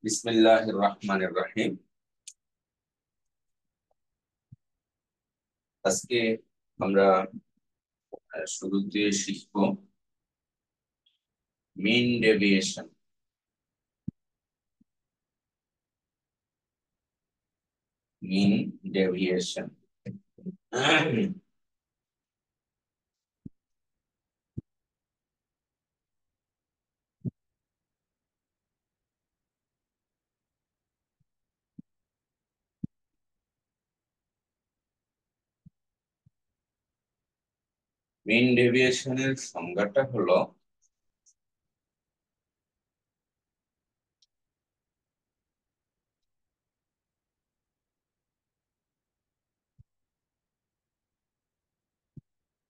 বিসমিল্লাহির রহমানির রহিম। আজকে আমরা শুরুতে শিখব মিন ডেভিয়েশন। মিন ডেভিয়েশন মিন ডেভিয়েশনের সংজ্ঞাটা হলো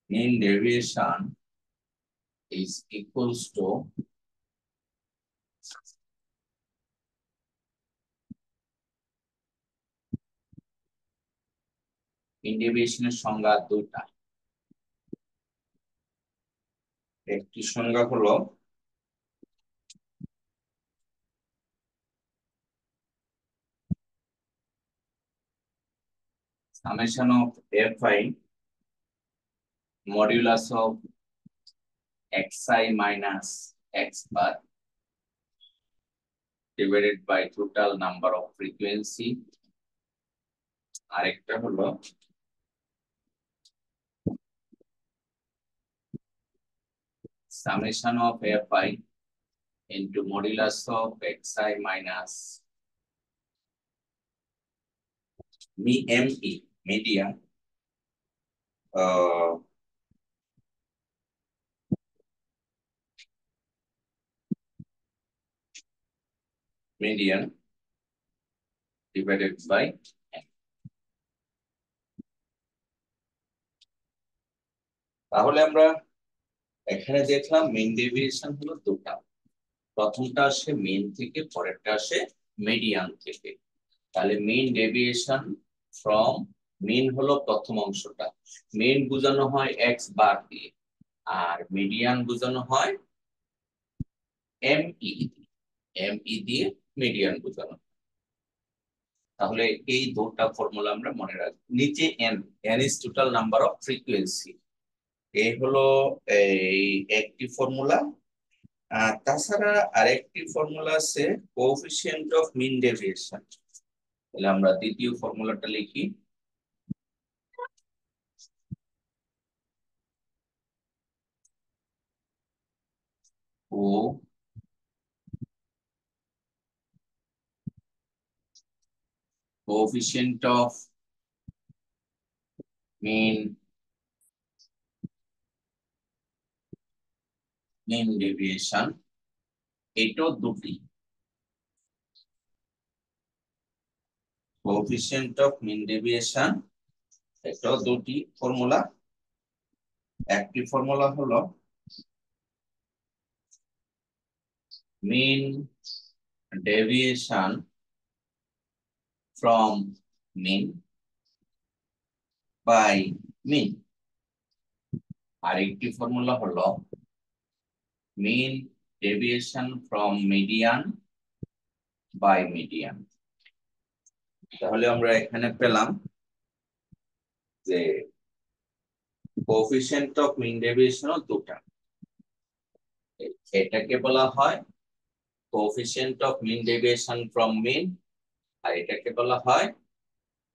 mean deviation is equals to mean deviation এর সংজ্ঞা দুটা। একটি সংজ্ঞা হলো summation of fi modulus of xi minus x bar divided by total number of frequency। আরেকটা হলো summation of fi into modulus of xi minus me median median divided by n। তাহলে আমরা এখানে দেখলাম মিন ডেভিয়েশন হলো দুটা। প্রথমটা আসে মিন থেকে, পরেরটা আসে মিডিয়ান থেকে। তাহলে মিন ডেভিয়েশন ফ্রম মিন হলো প্রথম অংশটা। মিন বোঝানো হয় এক্স বার দিয়ে, আর মিডিয়ান বোঝানো হয় এমই দিয়ে মিডিয়ান বোঝানো। তাহলে এই দুটো ফর্মুলা আমরা মনে রাখবো। নিচে N is total number of frequency, এই হলো এই একটি ফর্মুলা। তাছাড়া আরেকটি ফর্মুলা আছে কোএফিসিয়েন্ট অফ মিন ডেভিয়েশন। তাহলে আমরা দ্বিতীয় ফর্মুলাটা লিখি। কোএফিসিয়েন্ট অফ মিন ডেভিয়েশন, এটাও দুটি। কোএফিসিয়েন্ট অফ মিন ডেভিয়েশন এটাও দুটি ফর্মুলা। একটি ফর্মুলা হলো mean deviation from mean by mean, আর একটি ফর্মুলা হলো mean deviation from median by median। তাহলে আমরা এখানে পেলাম যে কোএফিসিয়েন্ট অফ মিন ডেভিয়েশন দুটা। এটাকে বলা হয় coefficient of mean deviation from mean, আর এটাকে বলা হয়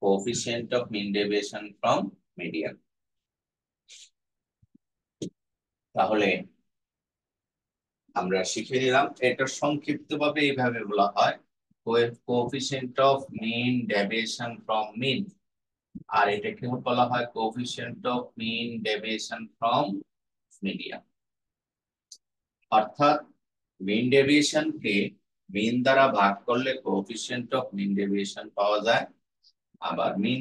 coefficient of mean deviation from median. তাহলে আমরা শিখে নিলাম, এটা সংক্ষিপ্তভাবে এইভাবে বলা হয় coefficient of mean deviation from mean, আর এটাকে বলা হয় coefficient of mean deviation from median. অর্থাৎ মিন ডেভিয়েশন কে মিন দ্বারা ভাগ করলে কোএফিসিয়েন্ট অফ মিন ডেভিয়েশন পাওয়া যায়, আবার মিন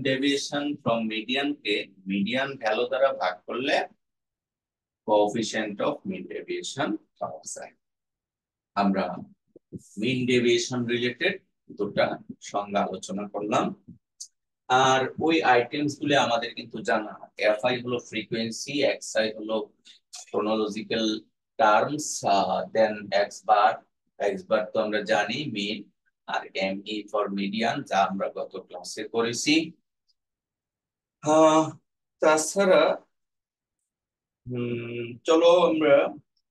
ডেভিয়েশন ফ্রম মিডিয়ান কে মিডিয়ান ভ্যালু দ্বারা ভাগ করলে কোএফিসিয়েন্ট অফ মিন ডেভিয়েশন পাওয়া যায়। আমরা মিন ডেভিয়েশন রিলেটেড দুটা সংজ্ঞা আলোচনা করলাম। আর ওই আইটেমস গুলো আমাদের কিন্তু জানা, এফআই হলো ফ্রিকোয়েন্সি, এক্সআই হলো chronological terms, then X bar X bar তো আমরা জানি মিন, আর এম ই ফর মিডিয়ান, যা আমরা গত ক্লাসে করেছি। তাছাড়া চলো আমরা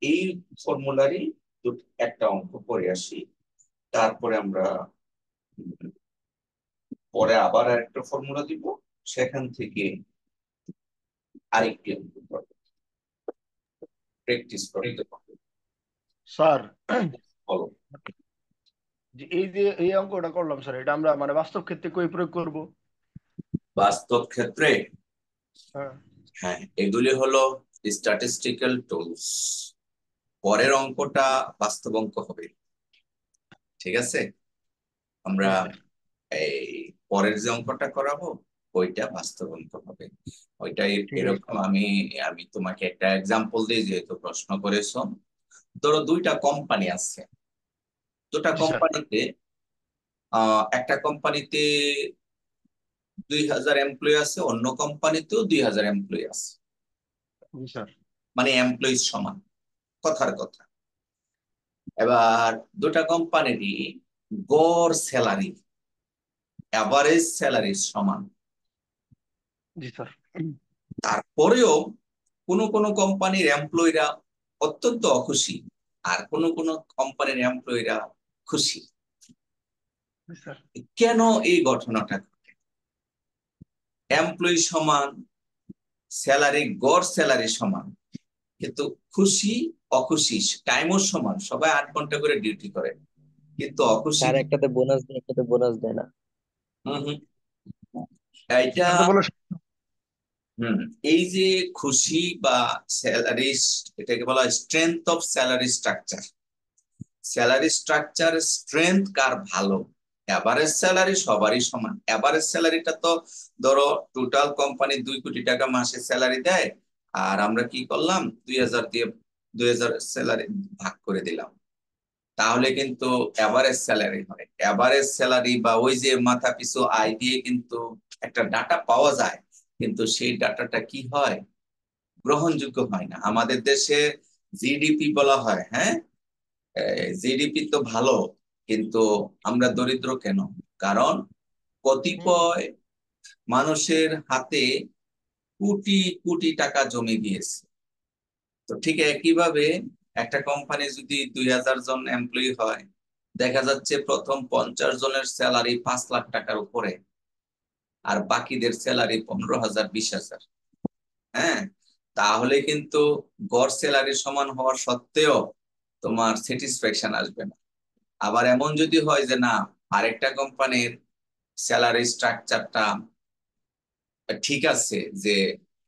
এই ফর্মুলারই একটা অঙ্ক করে আসি, তারপরে আমরা পরে আবার একটা ফর্মুলা দিব, সেখান থেকে আরেকটি অঙ্ক করবো, প্র্যাকটিস করতে হবে। স্যার, বলো। এই যে এই অঙ্কটা করলাম স্যার, এটা আমরা মানে বাস্তব ক্ষেত্রে কই প্রয়োগ করব? বাস্তব ক্ষেত্রে হ্যাঁ। হ্যাঁ, এগুলি হলো স্ট্যাটিস্টিক্যাল টুলস। পরের অঙ্কটা বাস্তব অঙ্ক হবে, ঠিক আছে? আমরা জি স্যার। এই পরের যে অঙ্কটা করাবো ওইটা বাস্তব অঙ্ক হবে। ওইটাই ঠিক আছে। এরকম, আমি আমি তোমাকে একটা এক্সাম্পল দিই, যেহেতু প্রশ্ন করেছো। ধরো দুইটা কোম্পানি আছে, দুটা জি স্যার। কোম্পানিতে একটা কোম্পানিতে 2000 এমপ্লয়ি আছে, অন্য কোম্পানিতেও 2000 এমপ্লয়ি আছে। জি স্যার। মানে এমপ্লয়ি সমান, কথার কথা। এবার দুটা কোম্পানিরই গড় স্যালারি, অ্যাভারেজ স্যালারি সমান। জি স্যার। তারপরেও কোন কোন কোম্পানির এমপ্লয়িরা অত্যন্ত অখুশি, আর কোন কোন কোম্পানির এমপ্লয়িরা খুশি। জি স্যার। কেন এই ঘটনাটা ঘটে? এমপ্লয়ি সমান, স্যালারি গড় স্যালারি সমান, কিন্তু খুশি অখুশি টাইমও সমান, সবাই 8 ঘন্টা করে ডিউটি করে, কিন্তু অখুশি। স্যার, একটাতে বোনাস দেয়, একটাতে বোনাস দেয় না। হম হম। এইটা স্যার তো বলে। হম এই যে খুশি বা স্যালারি, এটাকে বলা হয় strength of salary structure. Salary structure strength কার ভালো? এভারেজ স্যালারি সবারই সমান। এভারেজ স্যালারিটা তো ধরো টোটাল কোম্পানি 2 কোটি টাকা মাসে স্যালারি দেয়, আর আমরা কি করলাম 2000 দিয়ে 2000 স্যালারি ভাগ করে দিলাম, তাহলে কিন্তু এভারেজ স্যালারি হয়। এভারেজ স্যালারি বা ওই যে মাথা পিছু আয় দিয়ে কিন্তু একটা ডাটা পাওয়া যায়, কিন্তু সেই ডাটাটা কি হয়? গ্রহণযোগ্য হয় না। আমাদের দেশে জিডিপি বলা হয়, হ্যাঁ, জিডিপি তো ভালো, কিন্তু আমরা দরিদ্র কেন? কারণ কতিপয় মানুষের হাতে কোটি কোটি টাকা জমে গিয়েছে। তো ঠিক একইভাবে একটা কোম্পানি যদি 2000 জন এমপ্লয়ি হয়, দেখা যাচ্ছে প্রথম 50 জনের স্যালারি 5 লাখ টাকার উপরে, আর বাকিদের স্যালারি 15,000 20,000। হ্যাঁ, তাহলে কিন্তু গড় স্যালারি সমান হওয়ার সত্ত্বেও তোমার স্যাটিসফ্যাকশন আসবে না। আবার এমন যদি হয় যে না, আরেকটা কোম্পানির স্যালারি স্ট্রাকচারটা ঠিক আছে, যে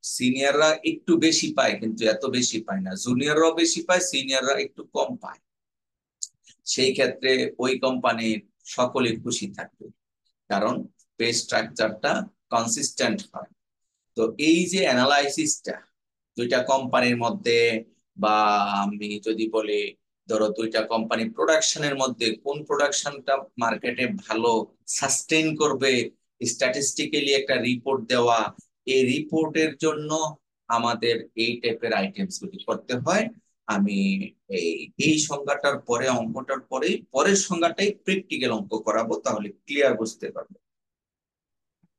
সিনিয়ররা একটু বেশি পায় কিন্তু এত বেশি পায় না, জুনিয়ররাও বেশি পায়, সিনিয়ররা একটু কম পায়, সেই ক্ষেত্রে ওই কোম্পানির সকলে খুশি থাকবে, কারণ পে স্ট্রাকচারটা কনসিস্টেন্ট হয়। তো এই যে অ্যানালাইসিসটা দুইটা কোম্পানির মধ্যে, বা আমি যদি বলি ধরো দুইটা কোম্পানি প্রোডাকশনের মধ্যে কোন প্রোডাকশনটা মার্কেটে ভালো সাস্টেইন করবে, স্ট্যাটিস্টিক্যালি একটা রিপোর্ট দেওয়া, এই রিপোর্টের জন্য আমাদের এই টাইপের আইটেমস গুলি করতে হয়। আমি এই এই সংজ্ঞাটার পরে, অঙ্কটার পরে পরের সংজ্ঞাটাই প্র্যাকটিক্যাল অঙ্ক করাবো, তাহলে ক্লিয়ার বুঝতে পারবো।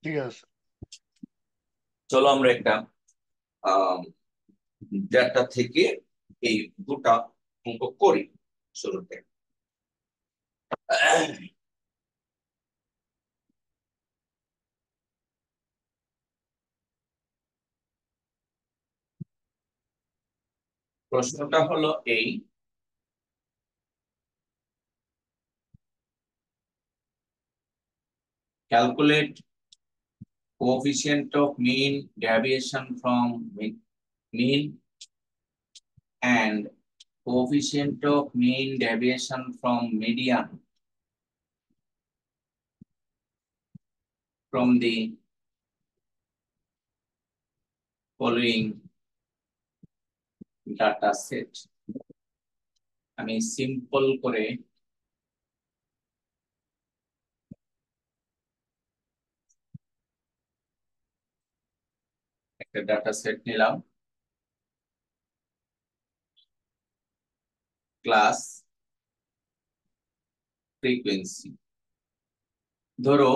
ঠিক আছে। চলো আমরা একটা ডেটা থেকে এই দুটা অঙ্ক করি শুরুতে। প্রশ্নটা হলো এই, calculate coefficient of mean deviation from mean and coefficient of mean deviation from median from the following data set। আমি সিম্পল করে একটা ডাটা সেট নিলাম, ক্লাস ফ্রিকোয়েন্সি। ধরো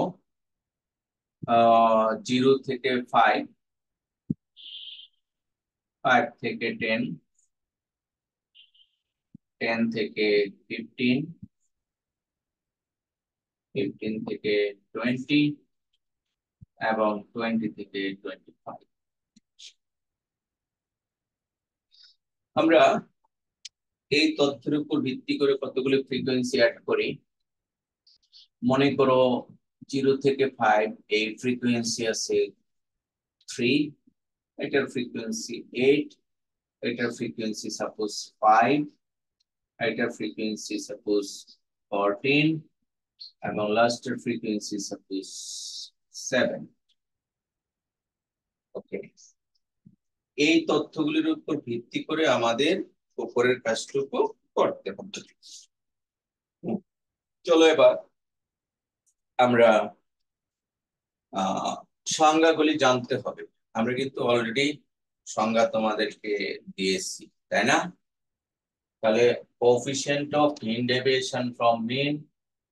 0 থেকে 5, 5 থেকে 10, 10 থেকে 15, 15 থেকে 20 এবং 20 থেকে 25। আমরা এই তথ্যের উপর ভিত্তি করে কতগুলি ফ্রিকোয়েন্সি অ্যাড করি। মনে করো 0 থেকে 5 এই ফ্রিকোয়েন্সি আছে 3, এটার ফ্রিকোয়েন্সি 8, এটার ফ্রিকোয়েন্সি সাপোজ 5, এটার ফ্রিকোয়েন্সি সাপোজ 14 এবং লাস্টের ফ্রিকোয়েন্সি সাপোজ 7। ওকে, এই তথ্যগুলির উপর ভিত্তি করে আমাদের উপরের কাজটুকু করতে হবে। চলো এবার আমরা সংজ্ঞাগুলি জানতে হবে। আমরা কিন্তু অলরেডি সংজ্ঞা তোমাদেরকে দিয়েছি, তাই না? তাহলে coefficient of mean deviation from mean,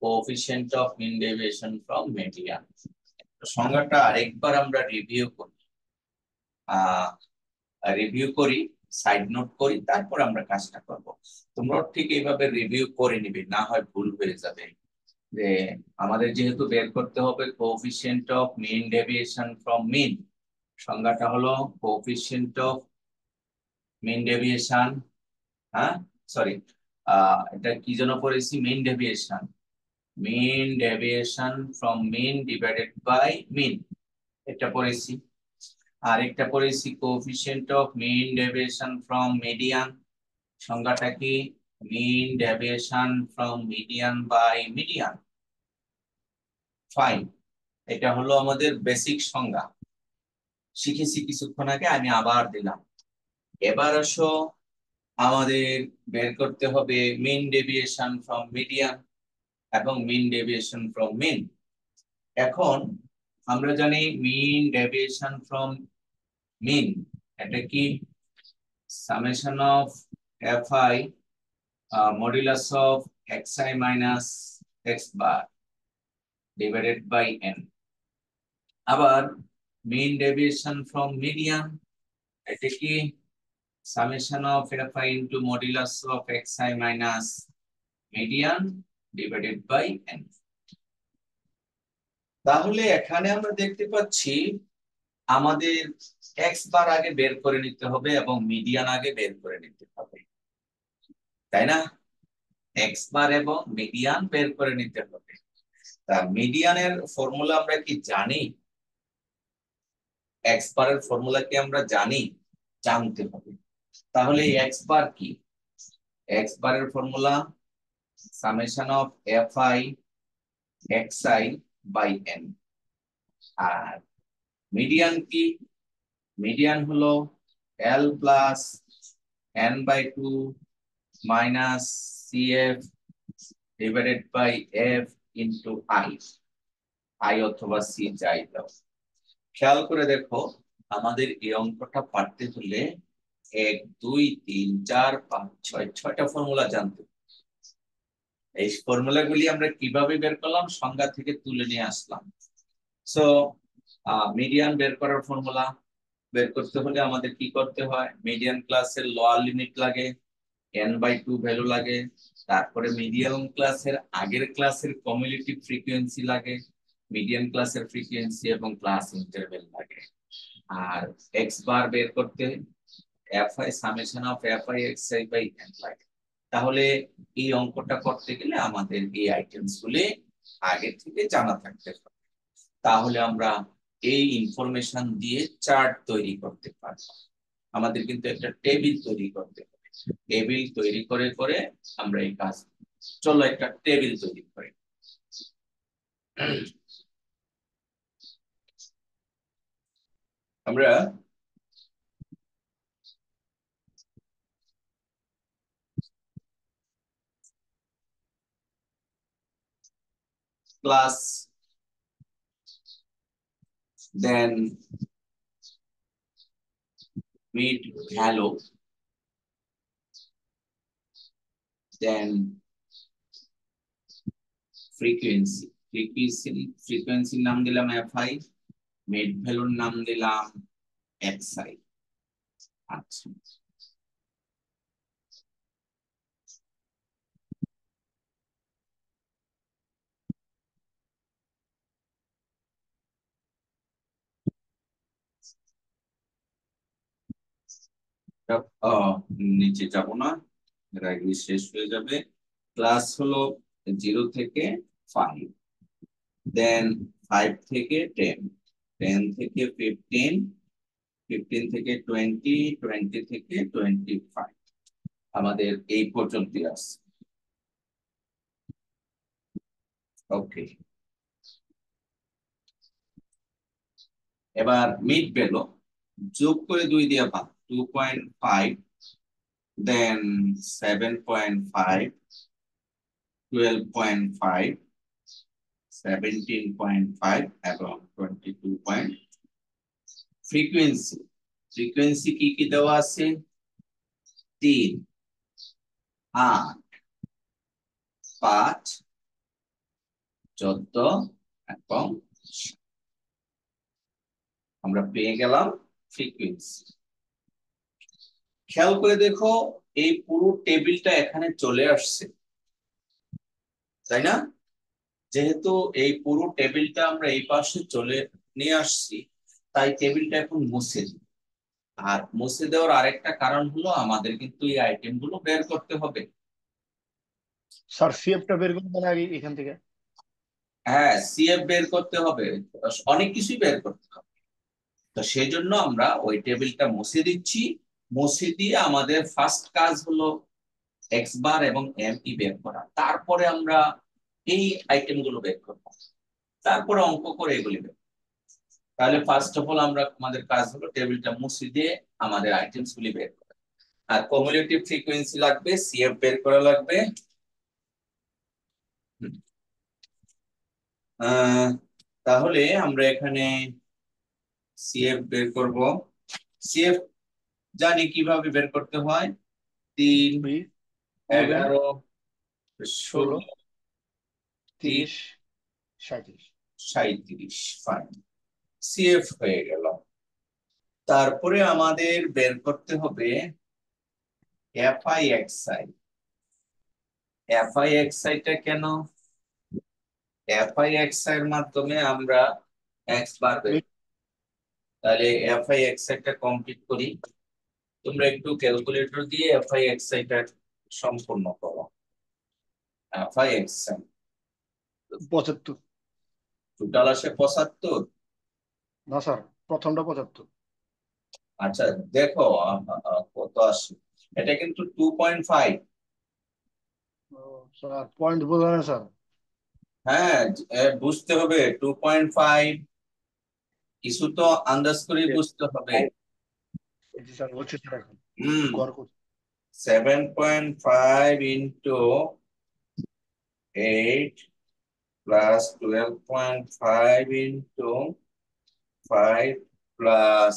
coefficient of mean deviation from median. সংজ্ঞাটা আরেকবার আমরা রিভিউ করি, সাইড নোট করি, তারপর আমরা কাজটা করব। তোমরা ঠিক এইভাবে রিভিউ করে নিবে, না হয় ভুল হয়ে যাবে। যে আমাদের যেহেতু বের করতে হবে coefficient of mean deviation from mean, সংজ্ঞাটা হলো কোএফিশিয়েন্ট অফ মিন ডেভিয়েশন, হ্যাঁ সরি, এটা কি যেন পড়েছি, mean deviation, mean deviation from mean divided by mean, এটা পড়েছি। আর একটা পড়েছি coefficient of mean deviation from median, সংজ্ঞাটা কি, mean deviation from median by median. Fine, এটা হলো আমাদের বেসিক সংজ্ঞা, শিখেছি কিছুক্ষণ আগে, আমি আবার দিলাম। এবার আসো আমাদের বের করতে হবে মিন ডেভিয়েশন ফ্রম মিডিয়ান এবং মিন ডেভিয়েশন ফ্রম মিন। এখন আমরা জানি মিন ডেভিয়েশন ফ্রম মিন, এটা কি, summation of fi modulus of xi minus x bar divided by n। আবার মিন ডেভিয়েশন ফ্রম মিডিয়ান, এটা কি, summation of fi into modulus of xi minus median divided by n। তাহলে এখানে আমরা দেখতে পাচ্ছি আমাদের x বার আগে বের করে নিতে হবে এবং মিডিয়ান আগে বের করে নিতে হবে, তাই না? x বার এবং মিডিয়ান বের করে নিতে হবে। তা মিডিয়ানের ফর্মুলা আমরা কি জানি? x বারের ফর্মুলা কি আমরা জানি? জানতে হবে। তাহলে x বার কি? x বারের formula summation of fi xi by n। আর মিডিয়ান কি? মিডিয়ান হলো l plus n by 2 minus cf divided by f into i অথবা c যাই দাও। খেয়াল করে দেখো, আমাদের এই অঙ্কটা পারতে হলে 1 2 3 4 5 6 6টা ফর্মুলা জানতে। এই ফর্মুলাগুলি আমরা কিভাবে বের করলাম? সংজ্ঞা থেকে তুলে নিয়ে আসলাম। সো মিডিয়ান বের করার ফর্মুলা বের করতে হলে আমাদের কি করতে হয়? মিডিয়ান ক্লাসের লোয়ার লিমিট লাগে, n/2 ভ্যালু লাগে, তারপরে মিডিয়ান ক্লাসের আগের ক্লাসের কমিউলেটিভ ফ্রিকোয়েন্সি লাগে, মিডিয়ান ক্লাসের ফ্রিকোয়েন্সি এবং ক্লাস ইন্টারভ্যাল লাগে। আর x বার বের করতে fi summation of fi xi by n লাগে। তাহলে এই অঙ্কটা করতে গেলে আমাদের এই আইটেমস গুলি আগে থেকে জানা থাকতে হবে, তাহলে আমরা এই ইনফরমেশন দিয়ে চার্ট তৈরি করতে পারবো। আমাদের কিন্তু একটা টেবিল তৈরি করতে হবে, টেবিল তৈরি করে করে আমরা এই কাজ। চলো একটা টেবিল তৈরি করি। আমরা ক্লাস, দেন mid value, then ফ্রিকোয়েন্সি ফ্রিকোয়েন্সির নাম দিলাম এফআই, মিড ভ্যালুর নাম দিলাম এক্সআই। আচ্ছা, নিচে যাব না, এর আগে শেষ হয়ে যাবে। ক্লাস হলো 0 থেকে 5, দেন 5 থেকে 10, 10 থেকে 15, 15 থেকে 20, 20 থেকে 25, আমাদের এই পর্যন্তই আছে। ওকে, এবার মিড ভ্যালু যোগ করে 2 দিয়ে ভাগ, 2.5, দেন 7.5, 12.5, 17.5 এবং 22. ফ্রিকোয়েন্সি ফ্রিকোয়েন্সি কি কি দেওয়া আছে? 3, 8, 5, 14 এবং 7। আমরা পেয়ে গেলাম ফ্রিকোয়েন্সি। খেয়াল করে দেখো, এই পুরো টেবিলটা এখানে চলে আসছে, তাই না? যেহেতু এই পুরো টেবিলটা আমরা এই পাশে চলে নিয়ে আসছি, তাই টেবিলটা এখন মুছে দিই। আর মুছে দেওয়ার আরেকটা কারণ হলো আমাদের কিন্তু এই আইটেম গুলো বের করতে হবে। স্যার সিএফটা বের করবেন আগে এখান থেকে। হ্যাঁ, সিএফ বের করতে হবে, অনেক কিছুই বের করতে হবে। তো সেই জন্য আমরা ওই টেবিলটা মুছে দিচ্ছি। মুছে দিয়ে আমাদের ফার্স্ট কাজ হলো এক্স বার এবং এম ই বের করা, তারপরে আমরা এই আইটেম গুলো বের করবো, তারপরে অঙ্ক করে এগুলি বের করবো। তাহলে ফার্স্ট অফ অল আমরা, আমাদের কাজ হলো টেবিলটা মুছে দিয়ে আমাদের আইটেমস গুলি বের করা। আর কমিউলেটিভ ফ্রিকোয়েন্সি লাগবে, সিএফ বের করা লাগবে। তাহলে আমরা এখানে সিএফ বের করব। সিএফ জানি কিভাবে বের করতে হয়, 3, 11, 11, 16, 16, 30, 37। 37। ফাইন, সিএফ হয়ে গেল। তারপরে আমাদের বের করতে হবে এফআই এক্সআই। এফআই এক্সআইটা কেন? এফআই এক্সআই এর মাধ্যমে আমরা এক্স বার বের, তাহলে এফআই এক্সআইটা কমপ্লিট করি। তোমরা একটু ক্যালকুলেটর দিয়ে এফআই এক্সআইটা সম্পূর্ণ করো। FI XI 75। টোটাল আসে 75। না স্যার, প্রথমটা 75। আচ্ছা দেখো, কত আসে, এটা কিন্তু 2.5। স্যার পয়েন্ট বোঝা না স্যার। হ্যাঁ, বুঝতে হবে 2.5, কিছু তো আন্দাজ করে বুঝতে হবে। এই যে স্যার বলছি স্যার এখন হুম, গড় করছি। 7.5 into 8 plus 12.5 into 5 plus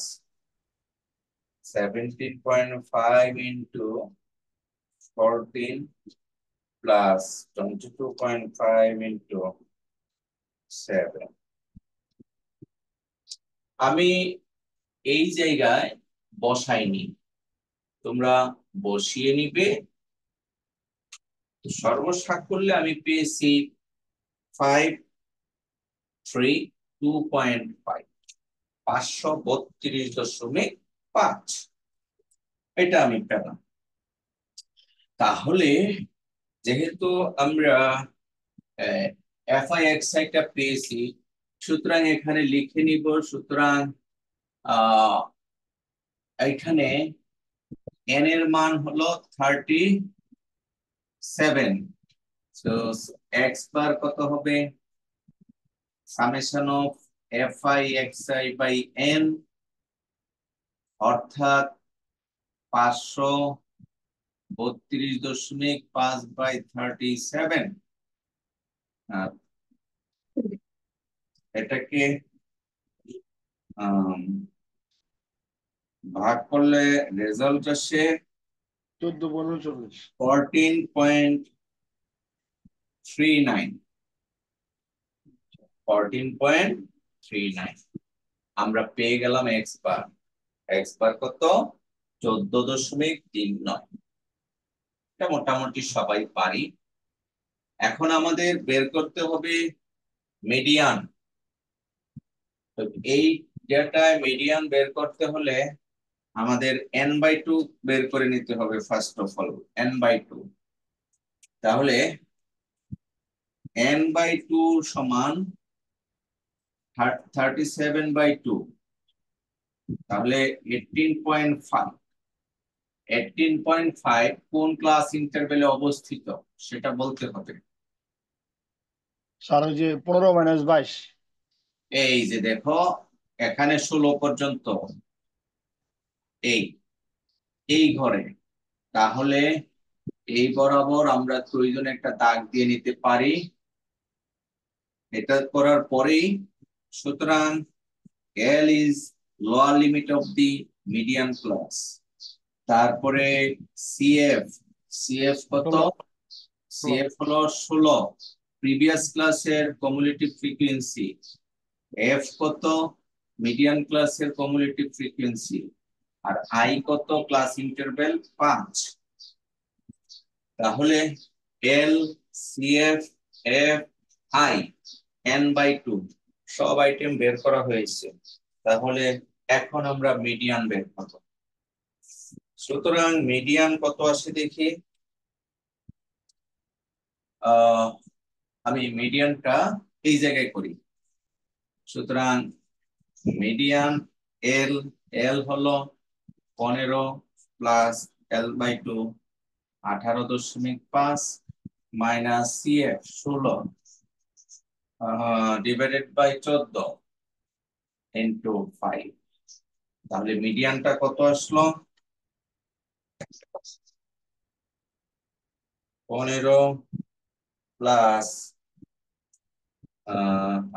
17.5 into 14 plus 22.5 into 7। আমি এই জায়গায় বসাইনি, তোমরা বসিয়ে নিবে। সর্বসাক করলে আমি পেয়েছি 532.5, 532.5, এটা আমি পেলাম। তাহলে যেহেতু আমরা এফআই এক্সআইটা পেয়েছি, সুতরাং এখানে লিখে নিব। সুতরাং এখানে এন এর মান হলো 37। তো এক্স বার কত হবে? Summation of FI XI by N, অর্থাৎ 532.5/37। এটাকে ভাগ করলে রেজাল্ট আসে 14, 15, 40। 14.39। 14.39। আমরা পেয়ে গেলাম এক্স বার। এক্স বার কত? 14.39। এটা মোটামুটি সবাই পারি। এখন আমাদের বের করতে হবে মিডিয়ান। তো এই ডেটায় মিডিয়ান বের করতে হলে আমাদের n/2 বের করে নিতে হবে ফার্স্ট অফ অল, n/2। তাহলে n/2 সমান 37/2, তাহলে 18.5। 18.5 কোন ক্লাস ইন্টারভ্যালে অবস্থিত সেটা বলতে হবে। স্যার ওই যে 15 - 22। এই যে দেখো, এখানে 16 পর্যন্ত, এই এই ঘরে। তাহলে এই বরাবর আমরা প্রয়োজনে একটা দাগ দিয়ে নিতে পারি। এটা করার পরেই, সুতরাং L is lower limit of the median class। তারপরে CF, CF কত? 16। CF হলো 16, প্রিভিয়াস ক্লাসের কমিউলেটিভ ফ্রিকোয়েন্সি। F কত? মিডিয়ান ক্লাসের কমিউলেটিভ ফ্রিকোয়েন্সি। আর I কত? Class interval 5। তাহলে L, CF, F, I, n/2 সব আইটেম বের করা হয়েছে। তাহলে এখন আমরা মিডিয়ান বের করব। সুতরাং মিডিয়ান কত আসে দেখি। আমি মিডিয়ানটা এই জায়গায় করি। সুতরাং মিডিয়ান এল, এল হলো 15 plus L/2 18.5 minus CF 16 divided by 14 into 5। তাহলে মিডিয়ানটা কত আসলো? 15 প্লাস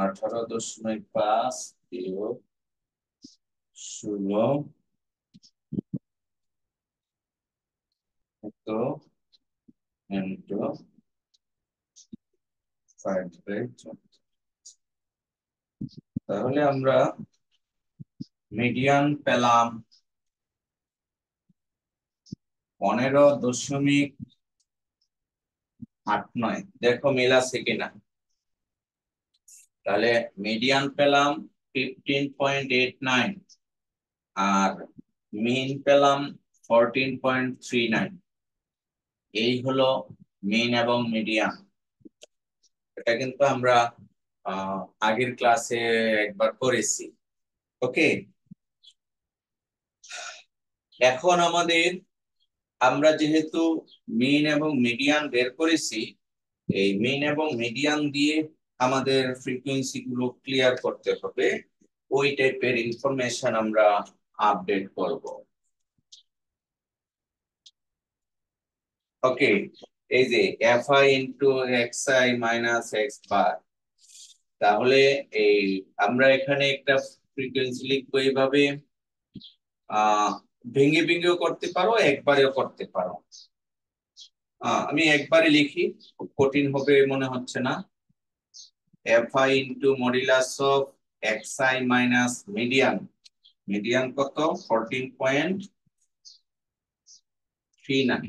18.5 বিয়োগ 16 ইনটু 5/14। তাহলে আমরা মিডিয়ান পেলাম 15.89। দেখো মিল আছে কিনা। তাহলে মিডিয়ান পেলাম 15.89 আর মিন পেলাম 14.39। এই হলো মিন এবং মিডিয়ান। এটা কিন্তু আমরা আগের ক্লাসে একবার করেছি। ওকে, এখন আমরা যেহেতু মিন এবং মিডিয়ান বের করেছি, এই মিন এবং মিডিয়ান দিয়ে আমাদের ফ্রিকোয়েন্সি গুলো ক্লিয়ার করতে হবে। ওই টাইপের ইনফরমেশন আমরা আপডেট করব। ওকে, এই যে fi into xi minus x বার। তাহলে এই আমরা এখানে একটা ফ্রিকোয়েন্সি লিখবো এইভাবে। ভেঙে ভেঙেও করতে পারো, একবারেও করতে পারো। আমি একবারে লিখি, খুব কঠিন হবে মনে হচ্ছে না। fi into modulus of xi minus median. Median কত? 14.39।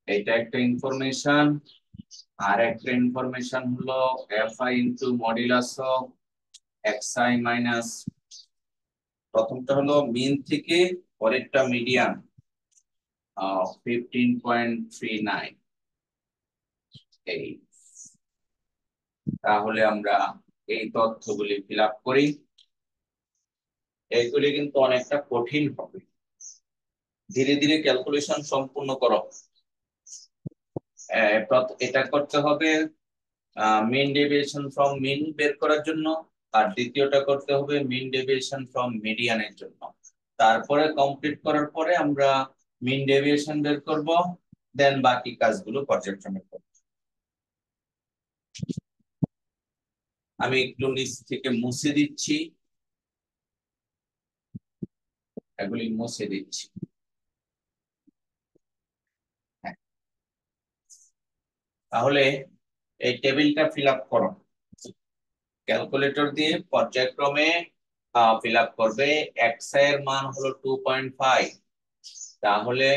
এইটা একটা ইনফরমেশন। আর একটা ইনফরমেশন হলো fi into modulus of xi minus, প্রথমটা হলো মিন থেকে, পরেরটা মিডিয়ান 15.39। এই তাহলে আমরা এই তথ্যগুলি ফিল আপ করি। এইগুলি কিন্তু অনেকটা কঠিন হবে, ধীরে ধীরে ক্যালকুলেশন সম্পূর্ণ করো। এটা করতে হবে মিন ডেভিয়েশন ফ্রম মিন বের করার জন্য, আর দ্বিতীয়টা করতে হবে মিন ডেভিয়েশন ফ্রম মিডিয়ানের জন্য। তারপরে কমপ্লিট করার পরে আমরা মিন ডেভিয়েশন বের করব, দেন বাকি কাজগুলো পর্যায়ক্রমে করব। আমি একটু নিচ থেকে মুছে দিচ্ছি, এগুলি মুছে দিচ্ছি। হ্যাঁ, তাহলে এই টেবিলটা ফিল আপ করো, ক্যালকুলেটর দিয়ে পর্যায়ক্রমে ফিল আপ করবে। এক্স এর মান হলো 2.5, তাহলে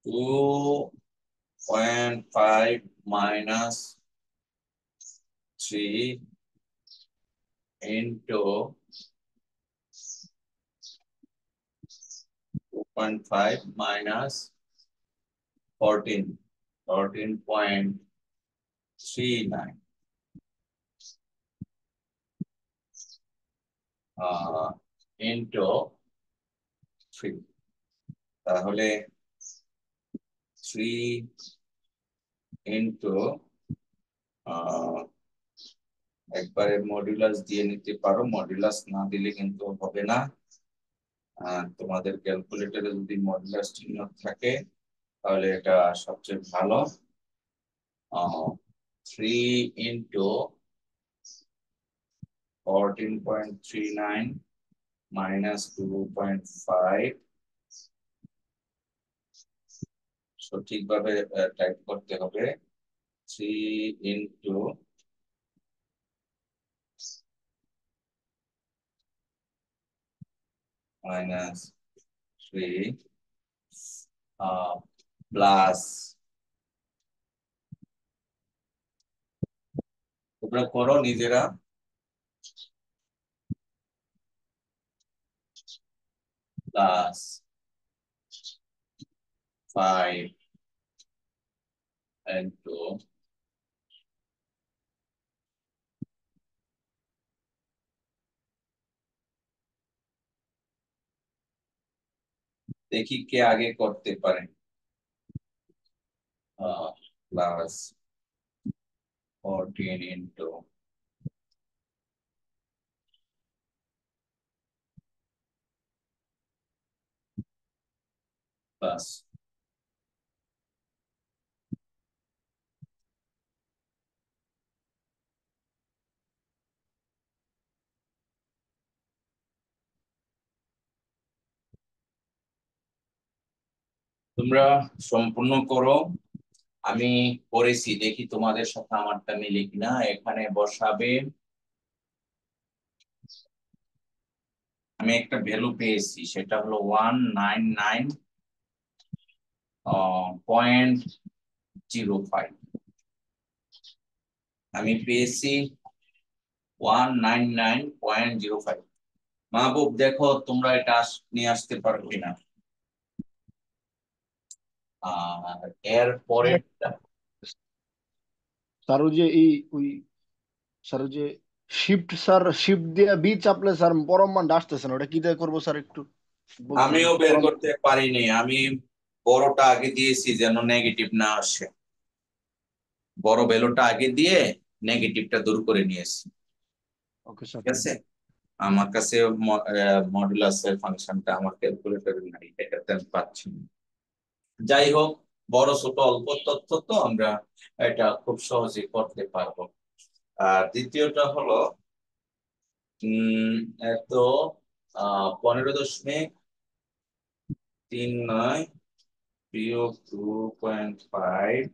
2.5 মাইনাস 3 ইন্টু 2.5 মাইনাস 14.39 ইন্টু 3, তাহলে 3 ইন্টু একবারে মডুলাস দিয়ে নিতে পারো, মডুলাস না দিলে কিন্তু হবে না। তোমাদের ক্যালকুলেটরে যদি মডুলাস চিহ্ন থাকে তাহলে এটা সবচেয়ে ভালো। 3 ইন্টু 14.39 মাইনাস 2.5, সঠিকভাবে টাইপ করতে হবে। 3 ইন্টু মাইনাস 3 প্লাস, তোমরা করো নিজেরা, প্লাস 5 ইন্টু দেখি কে আগে করতে পারে। প্লাস 14 ইন্টু প্লাস তোমরা সম্পূর্ণ করো, আমি করেছি, দেখি তোমাদের সাথে আমারটা মিলে কিনা। এখানে বসাবে, আমি একটা ভ্যালু পেয়েছি, সেটা হলো 199.05। আমি পেয়েছি 199.05। মাহবুব দেখো তোমরা এটা নিয়ে আসতে পারো কিনা। আর এর পরেরটা স্যার ওই যে ওই স্যার ওই যে শিফট দিয়ে বি চাপলে স্যার পরম মানটা আসতেছে না, ওটা কি দিয়ে করবো স্যার একটু বলতেন আমিও বের পরম। করতে পারিনি, আমি বড়টা আগে দিয়েছি যেন নেগেটিভ না আসে, বড় ভ্যালুটা আগে দিয়ে নেগেটিভটা দূর করে নিয়েছি। Okay sir. ঠিক আছে, আমার কাছে মডুলাসের ফাংশনটা আমার ক্যালকুলেটরে নাই, এটাতে আমি পাচ্ছি না। যাই হোক, বড় ছোট অল্প তথ্য তো আমরা এটা খুব সহজে করতে পারবো। আর দ্বিতীয়টা হলো এত 15.39 বিয়োগ 2.5,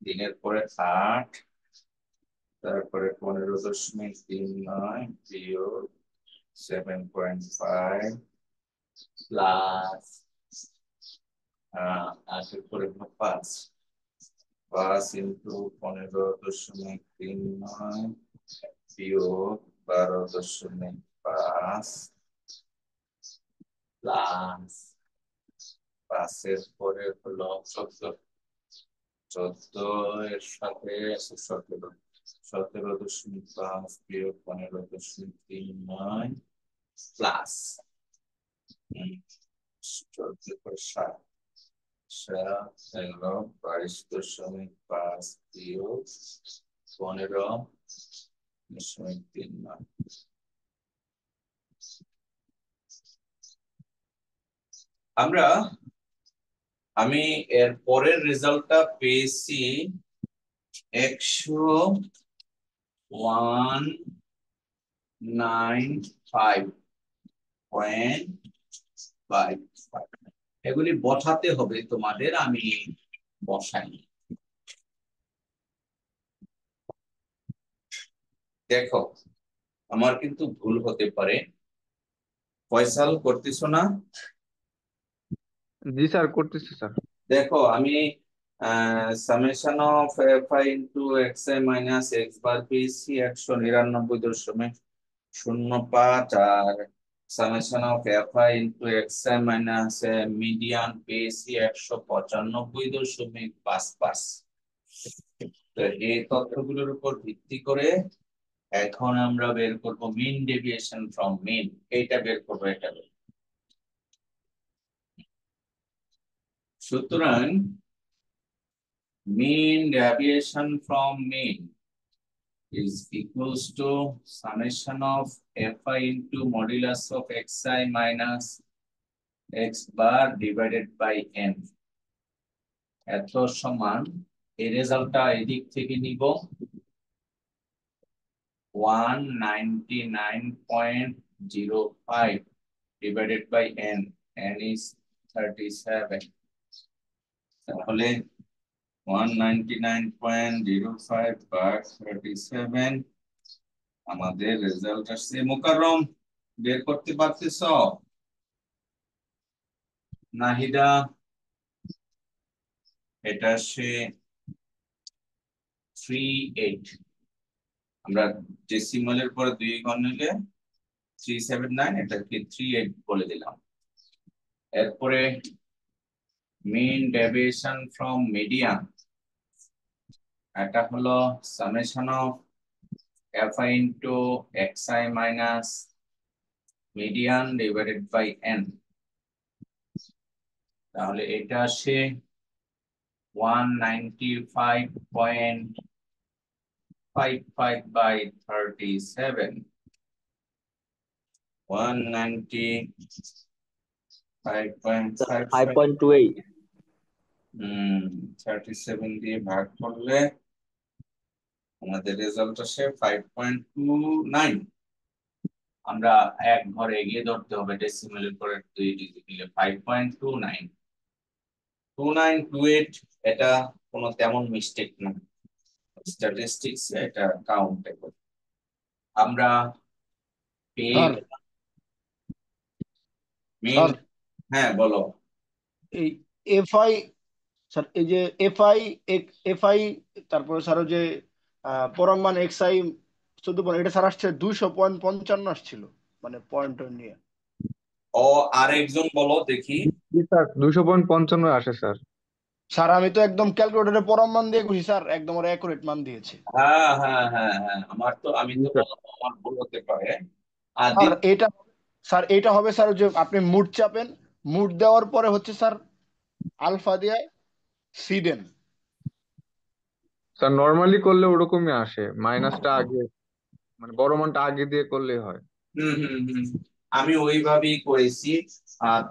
দিনের পরে 8, তারপরে 15.39 বিয়োগ 7.5 প্লাস 8 পরে 5, 5 ইন্টু 15.39 বিয়োগ 12.5 প্লাস 5 পরে হলো 14, 14 এর সাথে আছে 17, 17.5 বিয়োগ 15.39 প্লাস 14 পরে 7, 22.5 বিয়োগ 15.39। আমি এর পরের রেজাল্টটা পেয়েছি 195.5। এগুলি বসাতে হবে তোমাদের, আমি বসাই। দেখো আমার কিন্তু ভুল হতে পারে, ফয়সাল করতেছো না? জি স্যার, করতেছি স্যার। দেখো আমি summation of F I into X I minus X bar পেয়েছি 199.05, আর summation of F I into X I minus median পেয়েছি 195.55। তো এই তথ্যগুলোর উপর ভিত্তি করে এখন আমরা বের করব মিন ডেভিয়েশন ফ্রম মিন। এইটা বের করবো, এটা বের। সুতরাং mean deviation from mean is equals to summation of fi into modulus of xi minus x bar divided by n এত সমান, এই রেজাল্টটা এদিক থেকে নিব 199.05 divided by n, n is 37, তাহলে 199.05 ভাগ 37 আমাদের রেজাল্ট আসছে। মুকাররম বের করতে পারতেছ? নাহিদা, এটা আসে 38। আমরা ডেসিমালের পরে 2 ঘর নিলে 379, এটাকে 38 বলে দিলাম। এরপরে মিন ডেভিয়েশন ফ্রম মিডিয়ান, এটা হলো summation of fi into xi minus median divided by n, তাহলে এটা আসে 195.55 by 37, 195.55 5.28 37 দিয়ে ভাগ করলে আমাদের রেজাল্ট আসে 5.29। আমরা এক ঘরে এগিয়ে ধরতে হবে, ডেসিমেলের পরে 2 ডিজিট নিলে 5.29, 2928। এটা কোনো তেমন মিস্টেক না, স্ট্যাটিস্টিক্স এটা কাউন্টেবল। আমরা পেয়ে স্যার মেইন। স্যার হ্যাঁ বলো। এই এফআই, স্যার এই যে এফআই, এফআই, তারপরে স্যার ওই যে পরম মান এক্সআই 14, এটা স্যার আসছে 200.55 আসছিল, মানে পয়েন্ট নিয়ে। ও আরেকজন বলো দেখি। জি স্যার, 200.55 আসে স্যার। স্যার আমি তো একদম ক্যালকুলেটরে পরম মান দিয়ে খুশি স্যার, একদম ওরা অ্যাকুরেট মান দিয়েছে। হ্যাঁ হ্যাঁ হ্যাঁ হ্যাঁ, আমি জি তো স্যার। বললাম আমার ভুল হতে পারে। আর স্যার এটা, স্যার এটা হবে স্যার যে আপনি মুড চাপেন, মুড দেওয়ার পরে হচ্ছে স্যার আলফা দিয়ে সি দেন। স্যার নর্মালি করলে ওরকমই আসে, মাইনাসটা আগে, মানে বড় মানটা আগে দিয়ে করলেই হয়। হুম হুম হুম, আমি ওইভাবেই করেছি।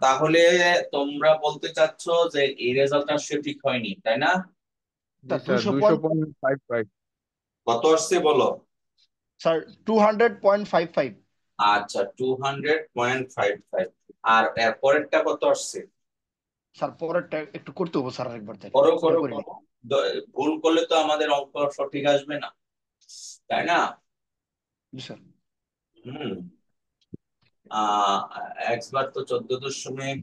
তাহলে তোমরা বলতে চাচ্ছ যে এই রেজাল্টটা সঠিক হয়নি, তাই না? জি স্যার স্যার, 200.55। কত আসছে বলো? স্যার 200.55। আচ্ছা 200.55। আর এর পরেরটা কত আসছে? স্যার পরেরটা একটু করতে হবে স্যার, আরেকবার তাই করো মনে করো করিনি। করো। ভুল করলে তো আমাদের অঙ্ক সঠিক আসবে না, তাই না? জি স্যার। হুম। এক্স বার তো 14.3,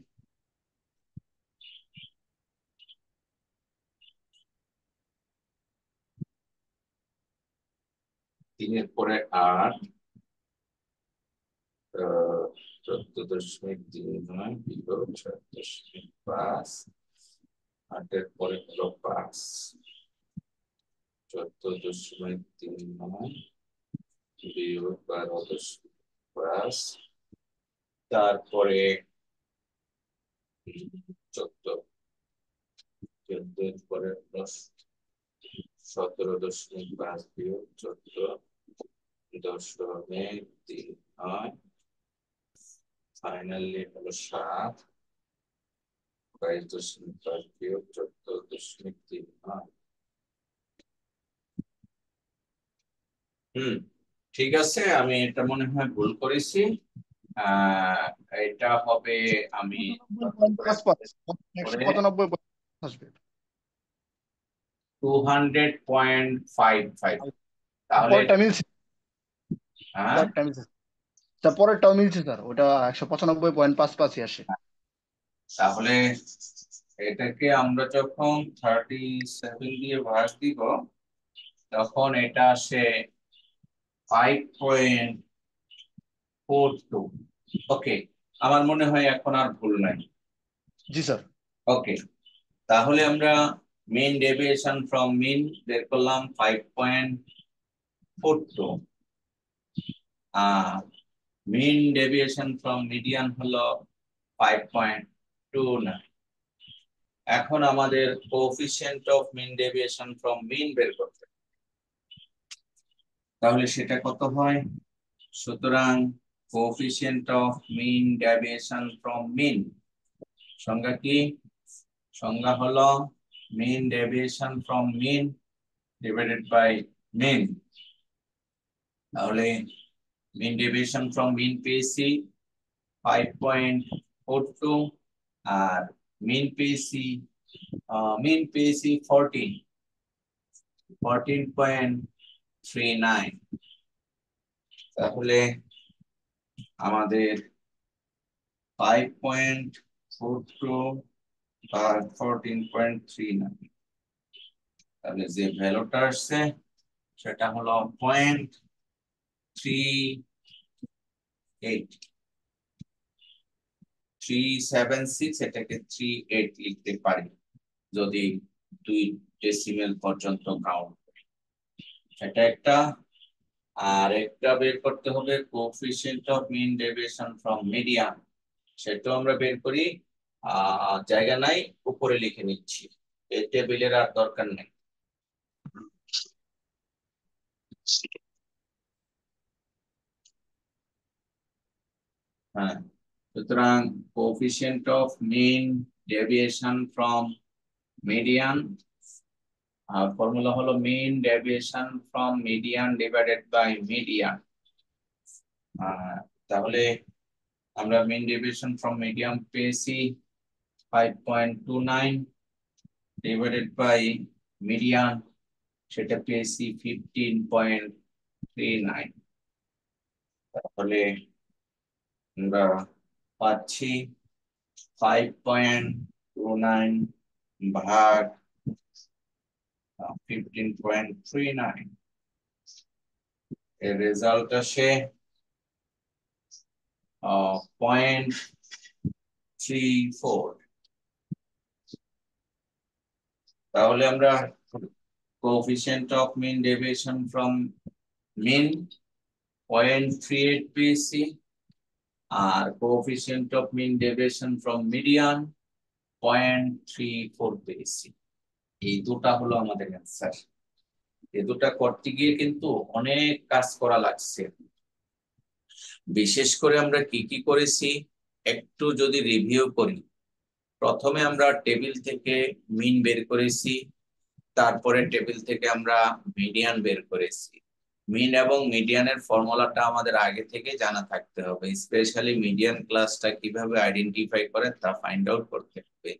তিনের পরে 8, 14.3 বিয়োগ 6.5, 8-এর পরে হলো 5, 14.3 বিয়োগ 12.5, তারপরে 14, 14-এর পরে 17.5 বিয়োগ 14, 10.3 হয়, ফাইনালি হলো 7, 22.5 বিয়োগ 14.3 হয়। ঠিক আছে, আমি এটা মনে হয় ভুল করেছি। আহ এটা হবে, আমি 95.5 পাবে, 195 আসবে। 200.55 তাহলে পরেরটা মিলছে, হ্যাঁ পরেরটা মিলছে স্যার, পরেরটাও মিলছে স্যার, ওটা 195.55 আসে। তাহলে এটাকে আমরা যখন 37 দিয়ে ভাগ দিব তখন এটা আসে 5.42। ওকে, আমার মনে হয় এখন আর ভুল নাই। জি স্যার। ওকে, তাহলে আমরা মেইন ডেভিয়েশন ফ্রম মিন বের করলাম 5.42 আর মিন ডেভিয়েশন ফ্রম মিডিয়ান হলো 5.29। এখন আমাদের coefficient of mean deviation from mean বের করতে হবে। তাহলে সেটা কত হয়? সুতরাং coefficient of mean deviation from mean সংজ্ঞা কি? সংজ্ঞা হলো mean deviation from mean divided by mean. তাহলে মিন ডেভিয়েশন ফ্রম মিন পেয়েছি 5.42 আর মিন পেয়েছি 14.39। তাহলে আমাদের 5.42 আর 14.39, তাহলে যে ভ্যালুটা আসছে সেটা হলো 0.376। এটাকে 38 লিখতে পারি যদি 2 ডেসিমেল পর্যন্ত কাউন্ট করি। এটা একটা। আর একটা বের করতে হবে coefficient of mean deviation from median, সেটাও আমরা বের করি। জায়গা নাই, উপরে লিখে নিচ্ছি, এই টেবিলের আর দরকার নেই। হ্যাঁ, সুতরাং coefficient of mean deviation from median formula হলো mean deviation from median divided by median. তাহলে আমরা মিন ডেভিয়েশন ফ্রম মিডিয়ান পেয়েছি 5.29 ডিভাইডেড বাই মিডিয়ান, সেটা পেয়েছি 15.39। তাহলে আমরা পাচ্ছি 5.29 ভাগ 15.39, এর রেজাল্ট আসে 0.34। তাহলে আমরা coefficient of mean deviation from mean 0.38 পেয়েছি আর coefficient of mean deviation from median 0.34 পেয়েছি। এই দুটা হলো আমাদের অ্যান্সার। এই দুটা করতে গিয়ে কিন্তু অনেক কাজ করা লাগছে। বিশেষ করে আমরা কি কি করেছি একটু যদি রিভিউ করি। প্রথমে আমরা টেবিল থেকে মিন বের করেছি, তারপরে টেবিল থেকে আমরা মিডিয়ান বের করেছি। মিন এবং মিডিয়ানের ফর্মুলাটা আমাদের আগে থেকে জানা থাকতে হবে, স্পেশালি মিডিয়ান ক্লাসটা কিভাবে আইডেন্টিফাই করে তা ফাইন্ড আউট করতে হবে।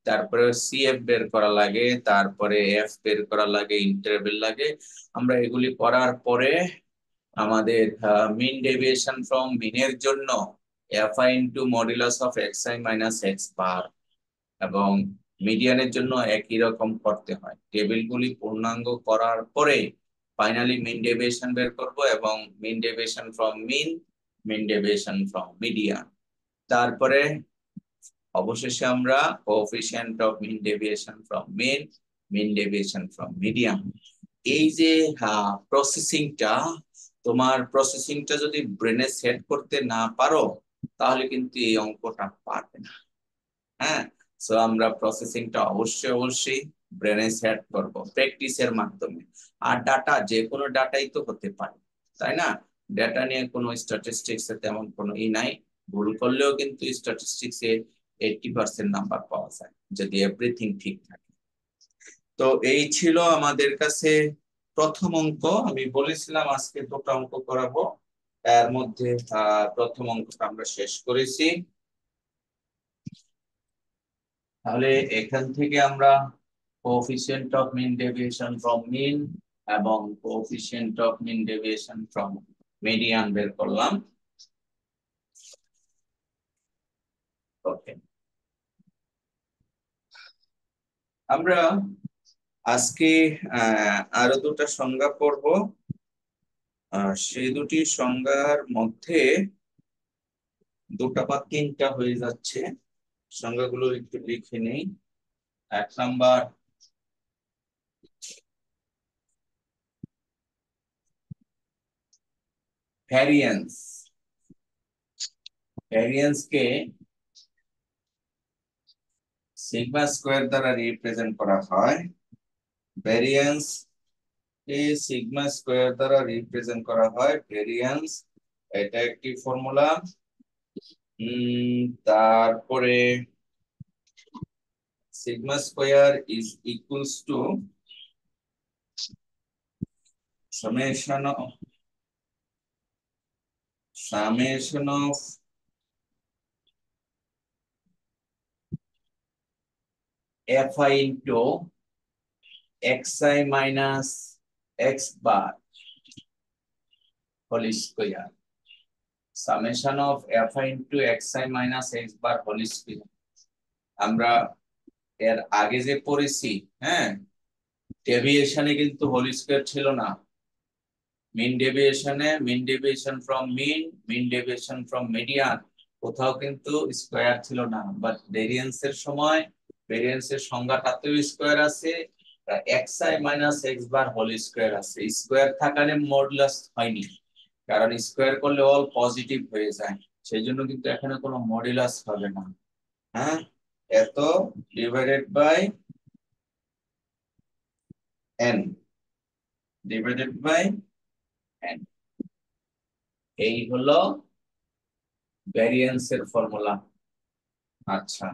তারপরে সিএফ বের করা লাগে, তারপরে এফ বের করা লাগে, ইন্টারভেল লাগে। আমরা এগুলি করার পরে আমাদের মিন ডেভিয়েশন ফ্রম মিনের জন্য F I into modulus of X I minus X bar এবং মিডিয়ানের জন্য একই রকম করতে হয়। টেবিলগুলি পূর্ণাঙ্গ করার পরে ফাইনালি মিন ডেভিয়েশন বের করব এবং mean deviation from mean, mean deviation from median. তারপরে অবশেষে আমরা coefficient of mean deviation from mean, mean deviation from median. এই যে প্রসেসিংটা যদি ব্রেনে সেট করতে না পারো তাহলে কিন্তু এই অঙ্কটা পারবে না। হ্যাঁ, সো আমরা প্রসেসিংটা অবশ্যই ব্রেনে সেট করব প্র্যাকটিসের মাধ্যমে। আর ডাটা, যে কোনো ডাটাই তো হতে পারে, তাই না? ডাটা নিয়ে কোনো স্ট্যাটিস্টিক্স এ তেমন কোনো নাই, ভুল করলেও কিন্তু স্ট্যাটিস্টিক্স এ 80% নাম্বার পাওয়া যায় যদি এভরিথিং ঠিক থাকে। তো এই ছিল আমাদের কাছে প্রথম অঙ্ক। আমি বলেছিলাম আজকে দুটো অঙ্ক করাবো, এর মধ্যে প্রথম অঙ্কটা আমরা শেষ করেছি। তাহলে এখান থেকে আমরা coefficient of mean deviation from mean এবং coefficient of mean deviation from median বের করলাম। ওকে, আমরা আজকে আরো দুটো সংজ্ঞা পড়ব। সেই দুটি সংজ্ঞার মধ্যে দুটা বা তিনটা হয়ে যাচ্ছে, সংজ্ঞাগুলো একটু লিখে নেই। 1 নাম্বার ভ্যারিয়েন্স। ভ্যারিয়েন্স কে সিগমা স্কয়ার দ্বারা রিপ্রেজেন্ট করা হয়। ভ্যারিয়েন্স কে সিগমা স্কয়ার দ্বারা রিপ্রেজেন্ট করা হয়। ভ্যারিয়েন্স এটা একটি ফর্মুলা। তারপরে sigma square is equals to summation of fi into xi minus x bar whole square. Summation of fi into xi minus x bar whole square. আমরা এর আগে যে পড়েছি, হ্যাঁ, ডেভিয়েশনে কিন্তু হোল স্কয়ার ছিল না। Mean deviation from mean deviation from median কোথাও কিন্তু স্কয়ার ছিল না। বাট ভেরিয়েন্সের সময় ভেরিয়েন্সের সংজ্ঞাটাতেও স্কয়ার আছে, xi minus x bar whole square আছে। স্কয়ার থাকালে মডুলাস হয়নি, কারণ স্কয়ার করলে অল পজিটিভ হয়ে যায়, সেই জন্য কিন্তু এখানে কোনো মডুলাস হবে না। হ্যাঁ, এত divided by n, divided by n, এই হলো ভ্যারিয়েন্সের ফর্মুলা। আচ্ছা,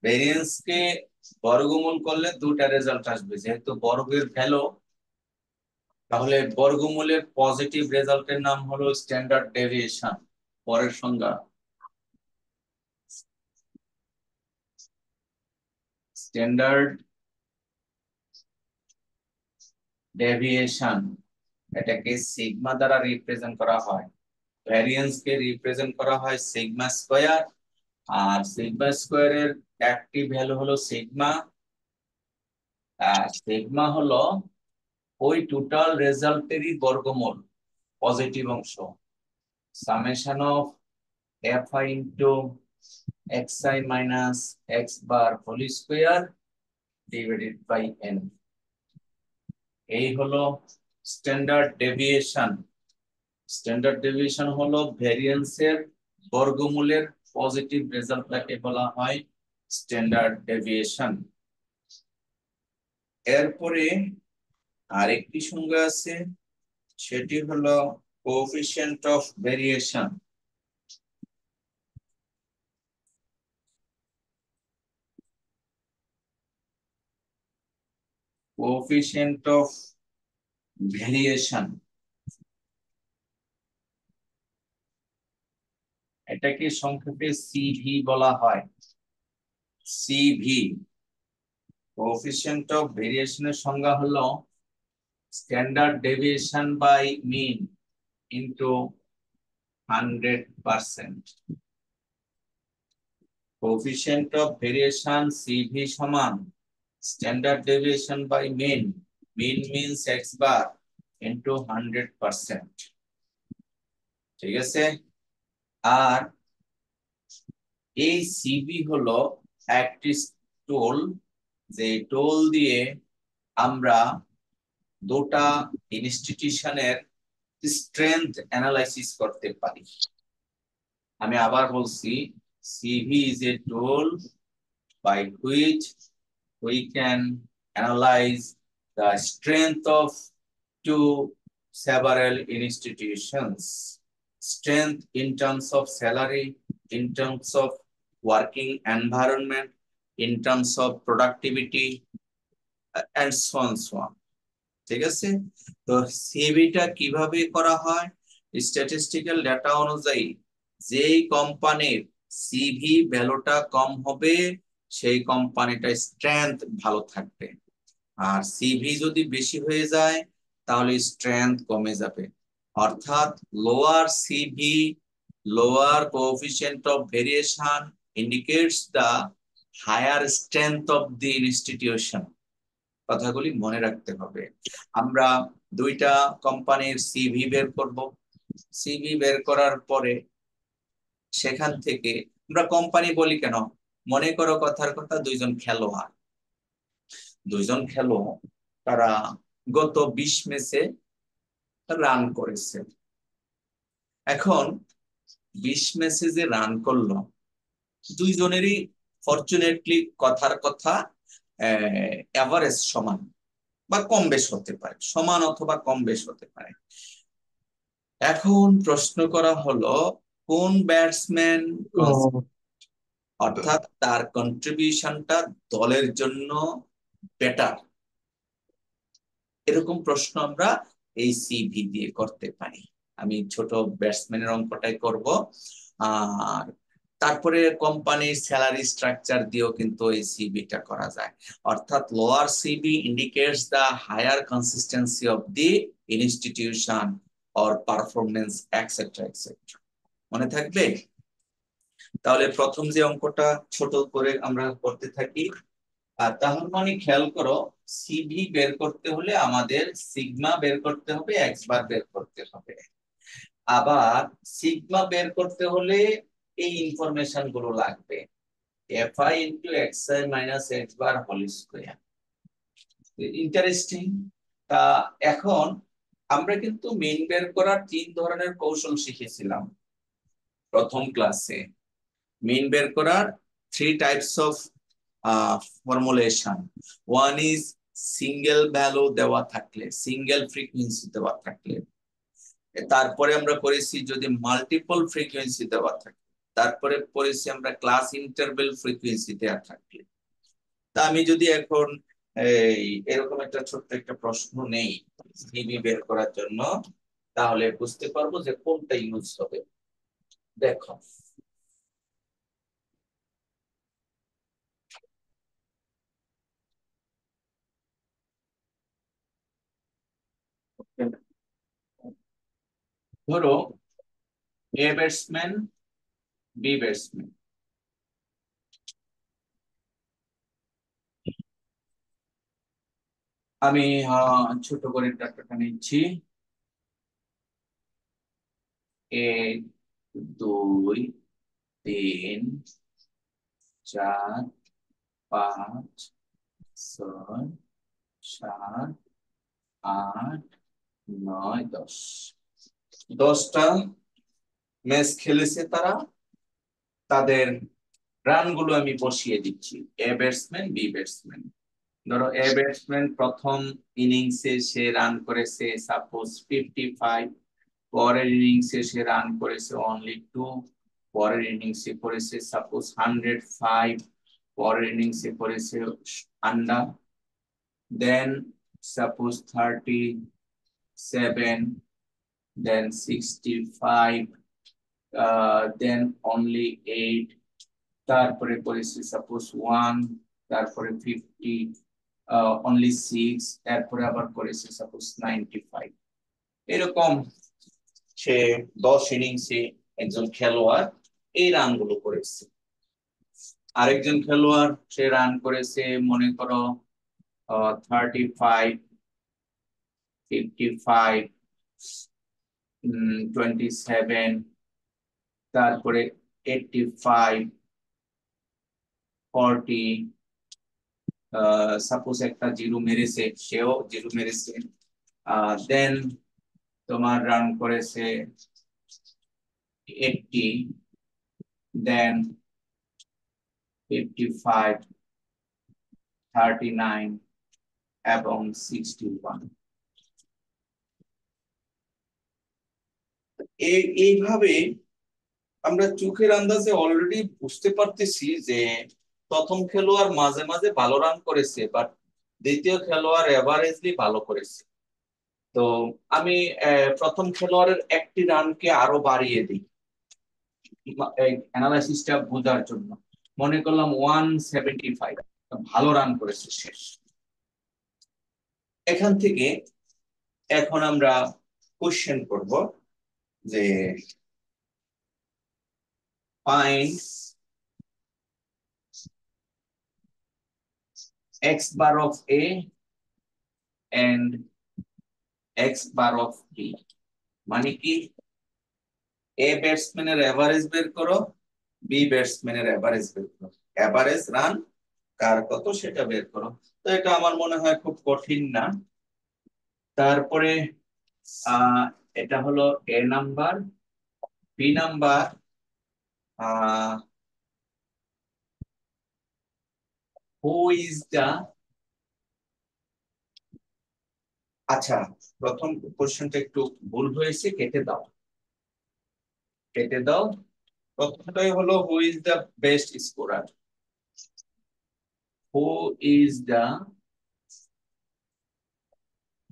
ভ্যারিয়েন্স কে বর্গমূল করলে দুটা রেজাল্ট আসবে, যেহেতু বর্গের ভ্যালু, তাহলে বর্গমূলের পজিটিভ রেজাল্টের নাম হলো স্ট্যান্ডার্ড ডেভিয়েশন। পরের সংজ্ঞা, স্ট্যান্ডার্ড ডেভিয়েশন, এটাকে সিগমা দ্বারা রিপ্রেজেন্ট করা হয়। ভ্যারিয়েন্স কে রিপ্রেজেন্ট করা হয় সিগমা স্কয়ার, আর সিগমা স্কয়ারের একটি ভ্যালু হলো সিগমা। সিগমা হলো ওই টোটাল রেজাল্টেরই বর্গমূল, পজিটিভ অংশ। Summation of fi into xi minus x bar whole square divided by n, এই হলো স্ট্যান্ডার্ড ডেভিয়েশন। স্ট্যান্ডার্ড ডেভিয়েশন হলো ভ্যারিয়েন্সের বর্গমূলের পজিটিভ রেজাল্টটাকে বলা হয় স্ট্যান্ডার্ড ডেভিয়েশন। এরপরে আরেকটি সংজ্ঞা আছে, সেটি হলো coefficient of variation. Coefficient of variation, এটাকে সংক্ষেপে সিভি বলা হয়। সিভি, কোএফিসিয়েন্ট অফ ভেরিয়েশনের সংজ্ঞা হলো standard deviation by mean into 100%। Coefficient of variation CV সমান standard deviation by mean, mean means x bar into 100%। ঠিক আছে, আর এই সিভি হলো একটি টুল, যে টুল দিয়ে আমরা দুটা ইনস্টিটিউশনের স্ট্রেংথ অ্যানালাইসিস করতে পারি। আমি আবার বলছি, CV is a tool by which we can analyze the strength of two several institutions. Strength in terms of salary, in terms of working environment, in terms of productivity, and so on so on. ঠিক আছে, তো সিভিটা কিভাবে করা হয়? Statistical data অনুযায়ী যেই কোম্পানির CV ভ্যালুটা কম হবে সেই কোম্পানিটার স্ট্রেংথ ভালো থাকবে। আর সিভি যদি বেশি হয়ে যায় তাহলে স্ট্রেংথ কমে যাবে। অর্থাৎ lower CV, lower coefficient of variation indicates the higher strength of the institution. কথাগুলি মনে রাখতে হবে। আমরা দুইটা কোম্পানির সিভি বের করব। সিভি বের করার পরে সেখান থেকে আমরা কোম্পানি বলি কেন, মনে করো কথার কথা দুইজন খেলোয়াড়, তারা গত 20 ম্যাচে রান করেছে। এখন 20 ম্যাচে যে রান করলো দুইজনেরই ফরচুনেটলি কথার কথা এভারেজ সমান বা কম বেশ হতে পারে, সমান অথবা কম বেশ হতে পারে। এখন প্রশ্ন করা হলো কোন ব্যাটসম্যান, অর্থাৎ তার কন্ট্রিবিউশনটা দলের জন্য বেটার, এরকম প্রশ্ন আমরা এই সিভি দিয়ে করতে পারি। আমি ছোট ব্যাটসম্যানের অঙ্কটাই করব। আর তারপরে কোম্পানির স্যালারি স্ট্রাকচার দিয়েও কিন্তু এই সিভিটা করা যায়। অর্থাৎ lower CV indicates the higher consistency of the institution or performance etcetera etcetera. মনে থাকবে? তাহলে প্রথম যে অঙ্কটা ছোট করে আমরা করতে থাকি। আর তাহলে মানে খেয়াল করো, সিভি বের করতে হলে আমাদের সিগমা বের করতে হবে, এক্স বার বের করতে হবে। আবার সিগমা বের করতে হলে এই ইনফরমেশন গুলো লাগবে, fi into xi minus x bar whole square. Interesting. তা এখন আমরা কিন্তু মিন বের করার 3 ধরনের কৌশল শিখেছিলাম প্রথম ক্লাসে। মিন বের করার 3 types of formulation. One is single value দেওয়া থাকলে, সিঙ্গেল ফ্রিকোয়েন্সি দেওয়া থাকলে। তারপরে আমরা করেছি যদি মাল্টিপল ফ্রিকোয়েন্সি দেওয়া থাকে। তারপরে পড়েছি আমরা ক্লাস ইন্টারভেল ফ্রিকোয়েন্সি দেওয়া থাকলে। তা আমি যদি এখন এরকম একটা ছোট্ট একটা প্রশ্ন নেই সিভি বের করার জন্য, তাহলে বুঝতে পারবো যে কোনটা ইউজ হবে। দেখো, ধরো এ ব্যাটসম্যান, বি ব্যাটসম্যান। আমি ছোট করে ডাটাটা নিচ্ছি। 1 2 3 4 5 6 7 8 9 10। 10টা ম্যাচ খেলেছে তারা। তাদের রানগুলো আমি বসিয়ে দিচ্ছি, এ ব্যাটসম্যান, বি ব্যাটসম্যান। ধরো এ ব্যাটসম্যান প্রথম ইনিংসে সে রান করেছে সাপোজ 55, পরের ইনিংসে সে রান করেছে অনলি 2, পরের ইনিংসে করেছে সাপোজ 105, পরের ইনিংসে করেছে আন্ডার, দেন সাপোজ 37, দেন 65, দেন অনলি 8, তারপরে করেছে সাপোজ 1, তারপরে 50, অনলি 6, তারপরে আবার করেছে সাপোজ 95। এরকম সে 10 ইনিংসে একজন খেলোয়াড় এই রানগুলো করেছে। আরেকজন খেলোয়াড় সে রান করেছে মনে করো 35, 55, 27, তারপরে 85, 40, সাপোজ একটা জিরো মেরেছে, সেও জিরো মেরেছে। দেন তোমার রান করেছে 80, দেন 55, 39 এবং 61। এইভাবে আমরা চোখের আন্দাজে অলরেডি বুঝতে পারতেছি যে প্রথম খেলোয়াড় মাঝে মাঝে ভালো রান করেছে, বাট দ্বিতীয় খেলোয়াড় এভারেজলি ভালো করেছে। তো আমি প্রথম খেলোয়াড়ের একটি রানকে আরো বাড়িয়ে দিই এই অ্যানালাইসিসটা বোঝার জন্য। মনে করলাম 175, ভালো রান করেছে শেষ। এখান থেকে এখন আমরা কোশ্চেন করব যে find x bar of A and x bar of B, মানে কি এ ব্যাটসম্যানের এভারেজ বের করো, বি ব্যাটসম্যানের এভারেজ বের করো, এভারেজ রান কার কত সেটা বের করো। তো এটা আমার মনে হয় খুব কঠিন না। তারপরে আহ এটা হলো A number, B number, who is the, আচ্ছা প্রথম কোশ্চেনটা একটু ভুল হয়েছে, কেটে দাও কেটে দাও। প্রথমটাই হলো who is the best scorer, who is the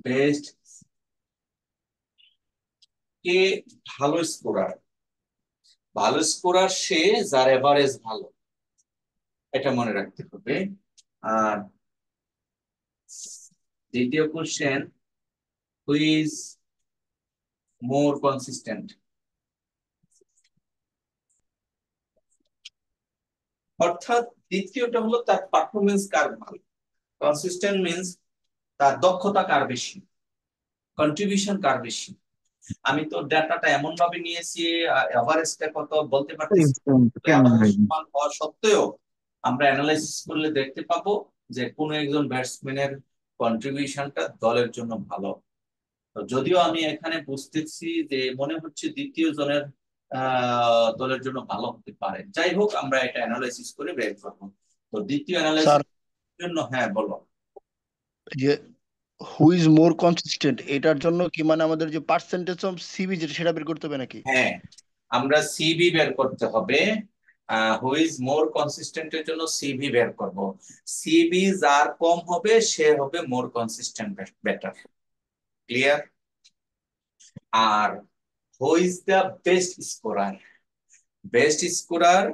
best, কে ভালো স্কোরার, ভালো স্কোরার সে যার এভারেজ ভালো, এটা মনে রাখতে হবে। আর দ্বিতীয় question, who is more consistent, অর্থাৎ দ্বিতীয়টা হলো তার পারফরমেন্স কার ভালো, কনসিস্টেন্ট মিন্স তার দক্ষতা কার বেশি, কন্ট্রিবিউশন কার বেশি। আমি তো ডাটাটা এমন ভাবে নিয়েছি এভারেজটা কত বলতে পারতেছি, এভারেজ সমান হওয়া সত্ত্বেও আমরা অ্যানালাইসিস করলে দেখতে পাবো যে কোন একজন ব্যাটসম্যানের কন্ট্রিবিউশনটা দলের জন্য ভালো। তো যদিও আমি এখানে বুঝতেছি যে মনে হচ্ছে দ্বিতীয় জনের দলের জন্য ভালো হতে পারে, যাই হোক আমরা এটা অ্যানালাইসিস করে বের করবো। তো দ্বিতীয় স্যার, অ্যানালাইসিস জন্য, হ্যাঁ বলো। যে হু ইজ মোর কনসিস্টেন্ট এটার জন্য কি মানে আমাদের যে পার্সেন্টেজ অফ সিবি যেটা সেটা বের করতে হবে নাকি? হ্যাঁ, আমরা সিবি বের করতে হবে। হু ইজ মোর কনসিস্টেন্টের জন্য সিবি বের করব। সিবি যার কম হবে সে হবে মোর কনসিস্টেন্ট বেটার, ক্লিয়ার? আর who is the best scorer, best scorer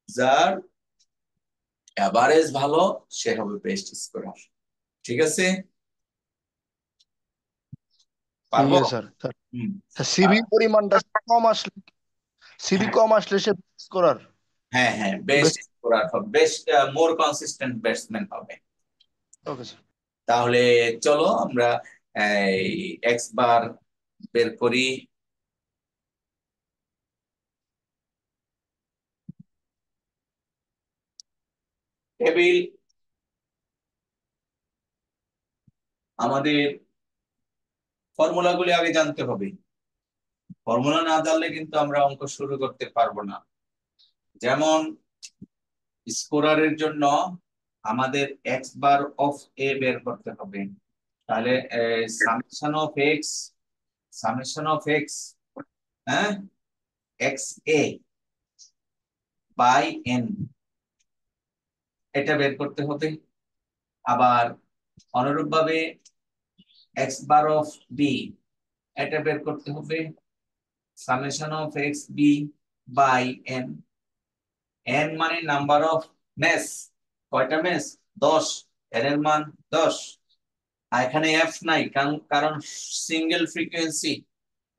যার এভারেজ ভালো সে হবে বেস্ট স্কোরার। ঠিক আছে, ঠিক পারবো? আছে স্যার। স্যার, হুম। সিবি পরিমাণটা কম আসলে, সিবি হ্যাঁ কম আসলে সে স্কোরার। হ্যাঁ হ্যাঁ, বেস্ট স্কোরার হবে, বেস্ট মোর কনসিস্টেন্ট ব্যাটসম্যান হবে। Okay sir. তাহলে চলো আমরা এই এক্স বার বের করি। টেবিল আমাদের ফর্মুলাগুলি আগে জানতে হবে, ফর্মুলা না জানলে কিন্তু আমরা অঙ্ক শুরু করতে পারবো না। যেমন স্কোরারের জন্য আমাদের এক্স বার অফ এ বের করতে হবে, তাহলে summation of x, summation of x, হ্যাঁ, এক্স এ বাই এন, এটা বের করতে হবে। আবার অনুরূপভাবে এক্স বার অফ বি, এটা বের করতে হবে, summation of X B by N, N মানে নাম্বার অফ মেস, কয়টা মেস? 10, এন এর মান 10। আর এখানে এফ নাই কারণ সিঙ্গেল ফ্রিকোয়েন্সি,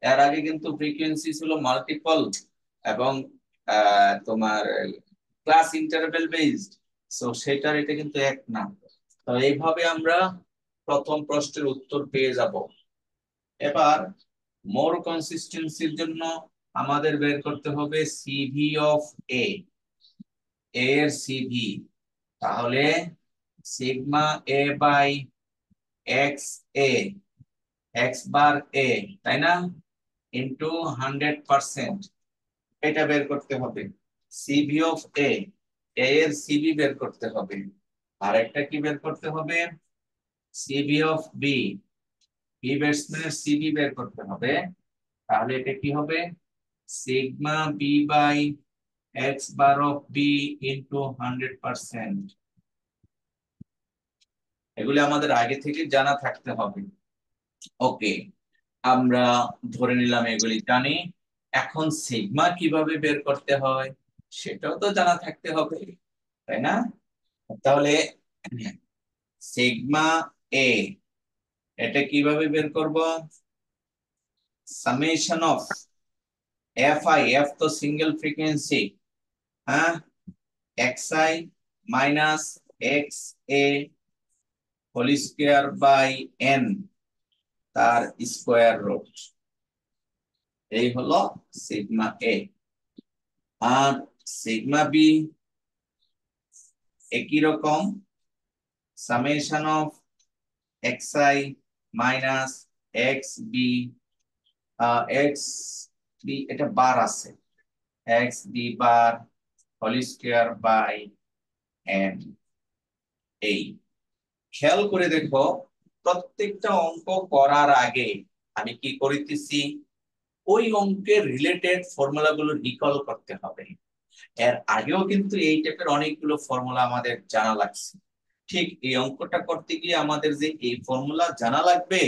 এর আগে কিন্তু ফ্রিকোয়েন্সি ছিল মাল্টিপল এবং তোমার ক্লাস ইন্টারভেল বেসড, সো সেটার এটা কিন্তু এক না। তো এইভাবে আমরা প্রথম প্রশ্নের উত্তর পেয়ে যাব। এবার মোর কনসিস্টেন্সির জন্য আমাদের বের করতে হবে সিভি অফ এ, এর সিভি, তাহলে sigma A by X A, X bar A, তাই না, ইন্টু 100%, এটা বের করতে হবে। সিভি অফ এ, এর সিভি বের করতে হবে। আর একটা কি বের করতে হবে? সিভি অফ বি, বি ব্যাটসম্যানের সিভি বের করতে হবে। তাহলে এটা কি হবে? Sigma B by X bar of B into 100%। এগুলি আমাদের আগে থেকে জানা থাকতে হবে। ওকে, আমরা ধরে নিলাম এগুলি জানি। এখন সিগমা কিভাবে বের করতে হয় সেটাও তো জানা থাকতে হবে, তাই না? তাহলে সিগমা এ এটা কিভাবে বের করব? Summation of F I, F তো সিঙ্গেল ফ্রিকোয়েন্সি, হ্যাঁ, X I minus X A whole square by N তার স্কোয়ার রুট, এই হলো সিগমা এ। আর সিগমা বি একই রকম, summation of X I minus X B, X B এটা bar আছে, X B bar whole square by N. এই খেয়াল করে দেখো, প্রত্যেকটা অঙ্ক করার আগে আমি কি করিতেছি, ওই অঙ্কের রিলেটেড ফর্মুলা গুলো রিকল করতে হবে। এর আগেও কিন্তু এই টাইপের অনেকগুলো ফর্মুলা আমাদের জানা লাগছে। ঠিক এই অঙ্কটা করতে গিয়ে আমাদের যে এই ফর্মুলা জানা লাগবে,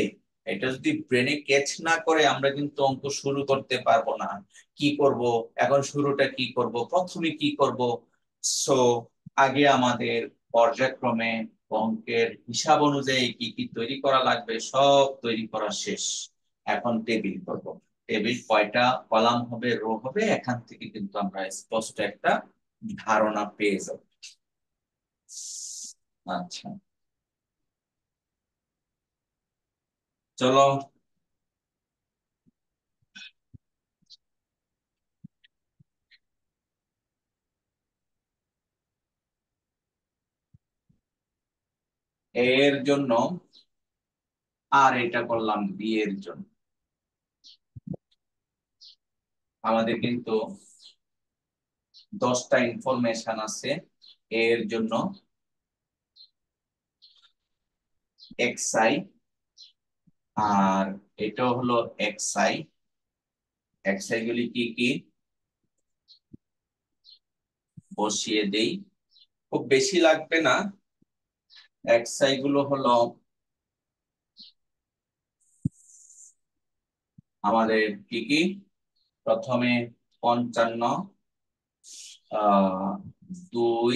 এটা যদি ব্রেনে ক্যাচ না করে আমরা কিন্তু অঙ্ক শুরু করতে পারবো না। কি করব এখন, শুরুটা কি করব, প্রথমে কি করব? সো আগে আমাদের পর্যায়ক্রমে অঙ্কের হিসাব অনুযায়ী কি কি তৈরি করা লাগবে সব তৈরি করা শেষ। এখন টেবিল করব। টেবিল কয়টা কলাম হবে, রো হবে, এখান থেকে কিন্তু আমরা স্পষ্ট একটা ধারণা পেয়ে যাব। আচ্ছা, চলো এর জন্য, আর এটা করলাম বি এর জন্য। আমাদের কিন্তু 10টা ইনফরমেশন আছে এর জন্য, এক্স আই, আর এটা হলো এক্স আই। এক্স আই গুলি কি কি বসিয়ে দেই, খুব বেশি লাগবে না। এক্স আই গুলো হলো আমাদের কি কি, প্রথমে 55, 2,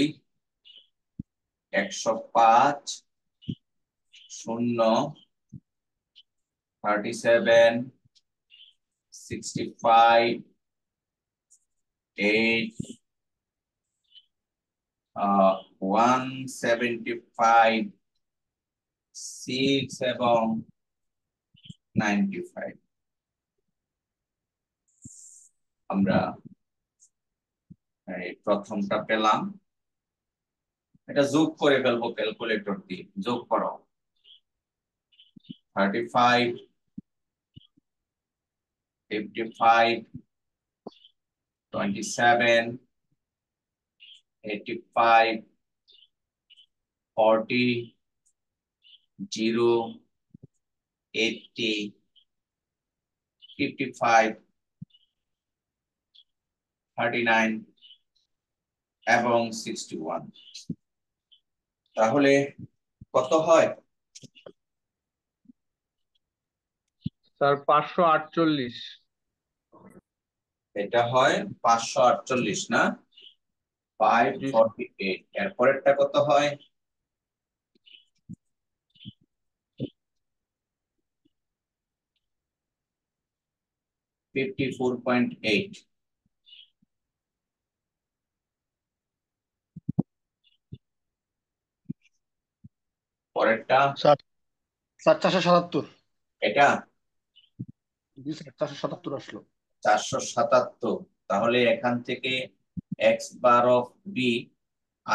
105, 0, 37, 65, 8, 175, 6 এবং 95। আমরা এই প্রথমটা পেলাম, এটা যোগ করে ফেলবো ক্যালকুলেটর দিয়ে। যোগ করো, 35, 55, 27, 85, 40, 0, 80, 55, 39 এবং 61। তাহলে কত হয়? স্যার 548। এটা হয় 548 না, জি স্যার। 548। এরপরেরটা কত হয়? $54.8। পরেরটা স্যার, 477। এটা জি স্যার, 477 আসলো। 477। তাহলে এখান থেকে এক্স বার অফ বি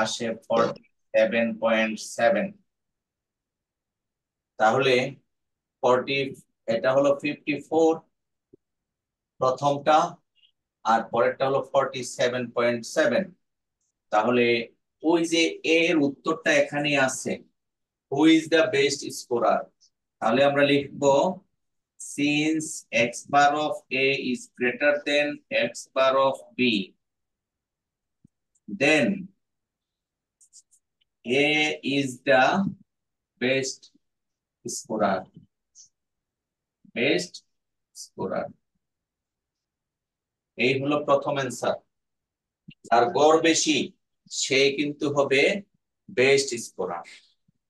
আসে 47.7। তাহলে 40, এটা হলো 54 প্রথমটা, আর পরেরটা হলো 47.7। তাহলে ওই যে এ এর উত্তরটা এখানে আছে, হু ইজ দ্য বেস্ট স্কোরার। তাহলে আমরা লিখবো, since x bar of a is greater than x bar of b, then a is the best scorer, best scorer। এই হলো প্রথম অ্যান্সার। আর গড় বেশি সে কিন্তু হবে বেস্ট স্কোরার,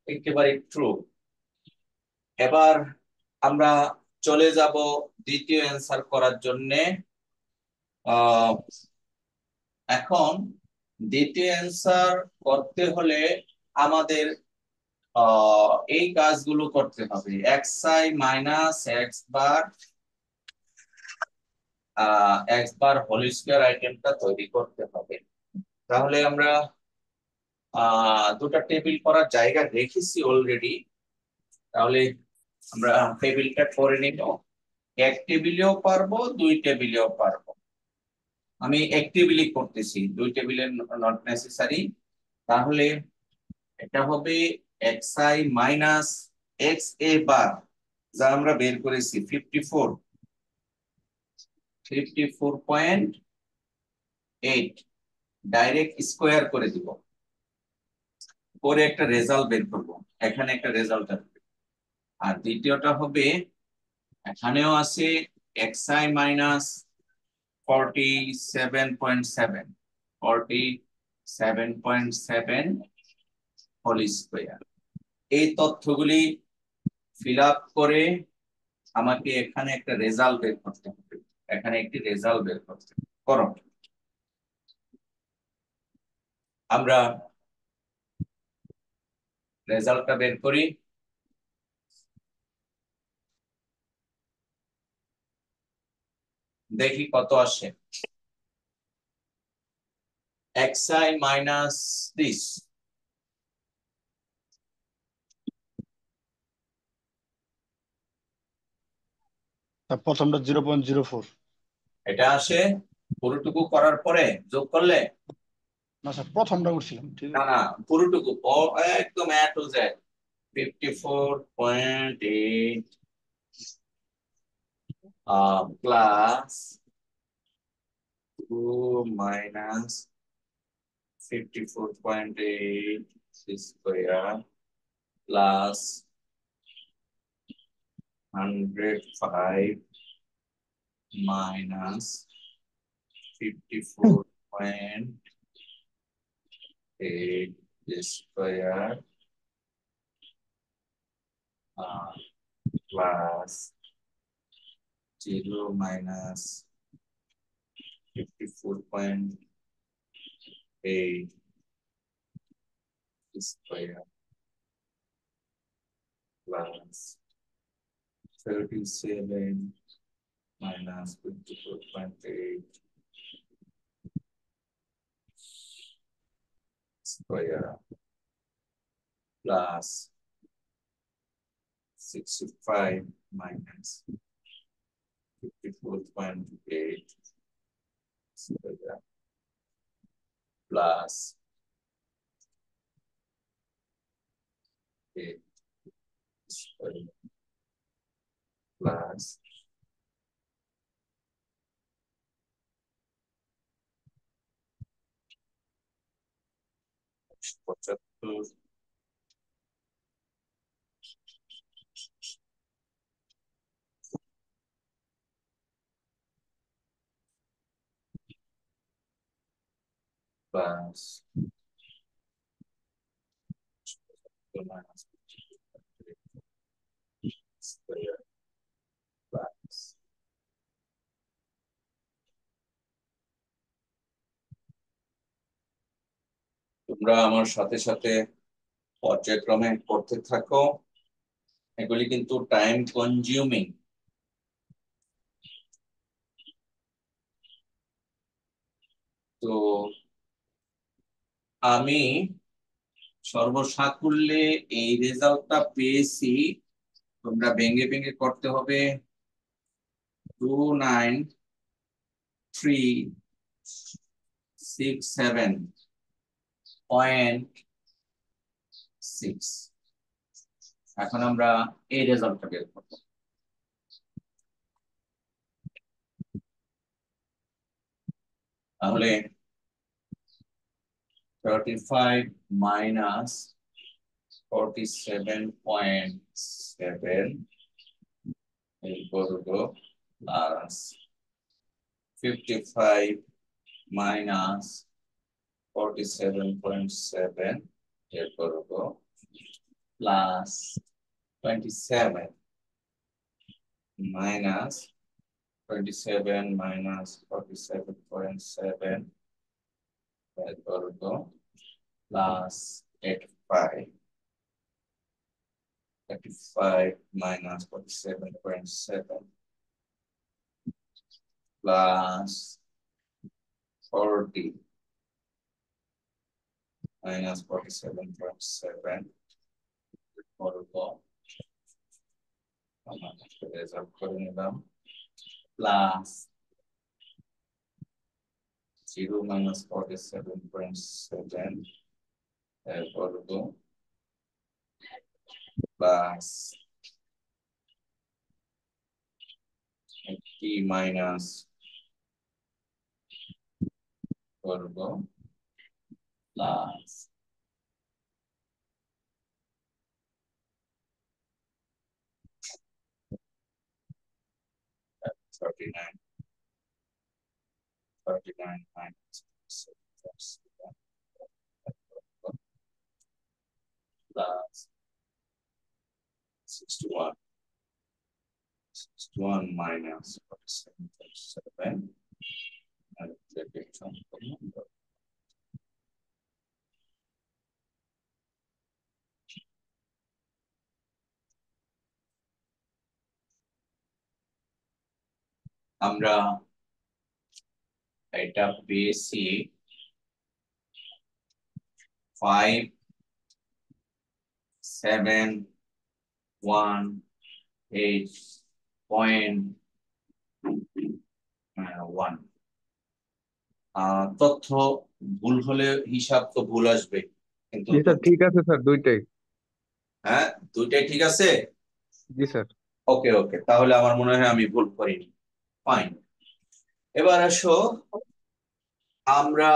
একেবারে ট্রু। এবার আমরা চলে যাব দ্বিতীয় অ্যান্সার করার জন্য। এখন দ্বিতীয় অ্যান্সার করতে হলে আমাদের এই কাজগুলো করতে হবে। X I minus X bar whole square আইটেমটা তৈরি করতে হবে। তাহলে আমরা দুটো টেবিল করার জায়গা রেখেছি অলরেডি। তাহলে আমরা টেবিলটা করে নিব। এক টেবিলেও পারবো, দুই টেবিলেও পারবো। আমি এক টেবিলই করতেছি, দুই টেবিলের নট নেসেসারি। তাহলে এটা হবে X I minus X A বার, যা আমরা বের করেছি 54.8, ডাইরেক্ট স্কোয়ার করে দিব, করে একটা রেজাল্ট বের করব। এখানে একটা রেজাল্ট আসবে। আর দ্বিতীয়টা হবে, এখানেও আছে X I minus 47.7 whole square. এই তথ্যগুলি ফিল আপ করে আমাকে এখানে একটা রেজাল্ট বের করতে হবে। এখানে একটি রেজাল্ট বের করতে করো। আমরা রেজাল্টটা বের করি। দেখি কত আসে। xi minus this, প্রথমটা 0.04। এটা আসে পুরোটুকু করার পরে যোগ করলে। না স্যার, প্রথমটা করছিলাম, ঠিক না আছে। না, পুরোটুকু একদম A to Z 54.8 plus 2 minus 54.8 square plus 105 minus 54.8 square plus 0 minus 54.8 square plus 37 minus 54.8 square plus 65 minus 54.8 square plus 8 square plus 75 plus minus square plus তোমরা আমার সাথে সাথে পর্যায়ক্রমে করতে থাকো। এগুলি কিন্তু টাইম কনজিউমিং। তো আমি সর্বসাকুল্যে এই রেজাল্টটা পেয়েছি। তোমরা ভেঙে ভেঙে করতে হবে। 29367.6। এখন আমরা এই রেজাল্টটা বের করব। তাহলে 35 minus 47.7 equal to plus 55 minus 47.7 এর বর্গ প্লাস 27 মাইনাস 27 মাইনাস 47.7 এর বর্গ প্লাস 85 minus 47.7 plus 40 minus 47.7 বর্গ আমরা রেজাল্ট করে নিলাম প্লাস 0 minus 47.7 এর বর্গ প্লাস 80 minus বর্গ plus 39 minus 7 plus 61 minus 47.7 and the example number. আমরা এটা পেয়েছি 5718.1 তথ্য ভুল হলে হিসাব তো ভুল আসবে কিন্তু জি স্যার, ঠিক আছে স্যার, দুইটাই। হ্যাঁ, দুইটাই ঠিক আছে। জি স্যার। ওকে ওকে, তাহলে আমার মনে হয় আমি ভুল করিনি। ফাইন, এবার আসো আমরা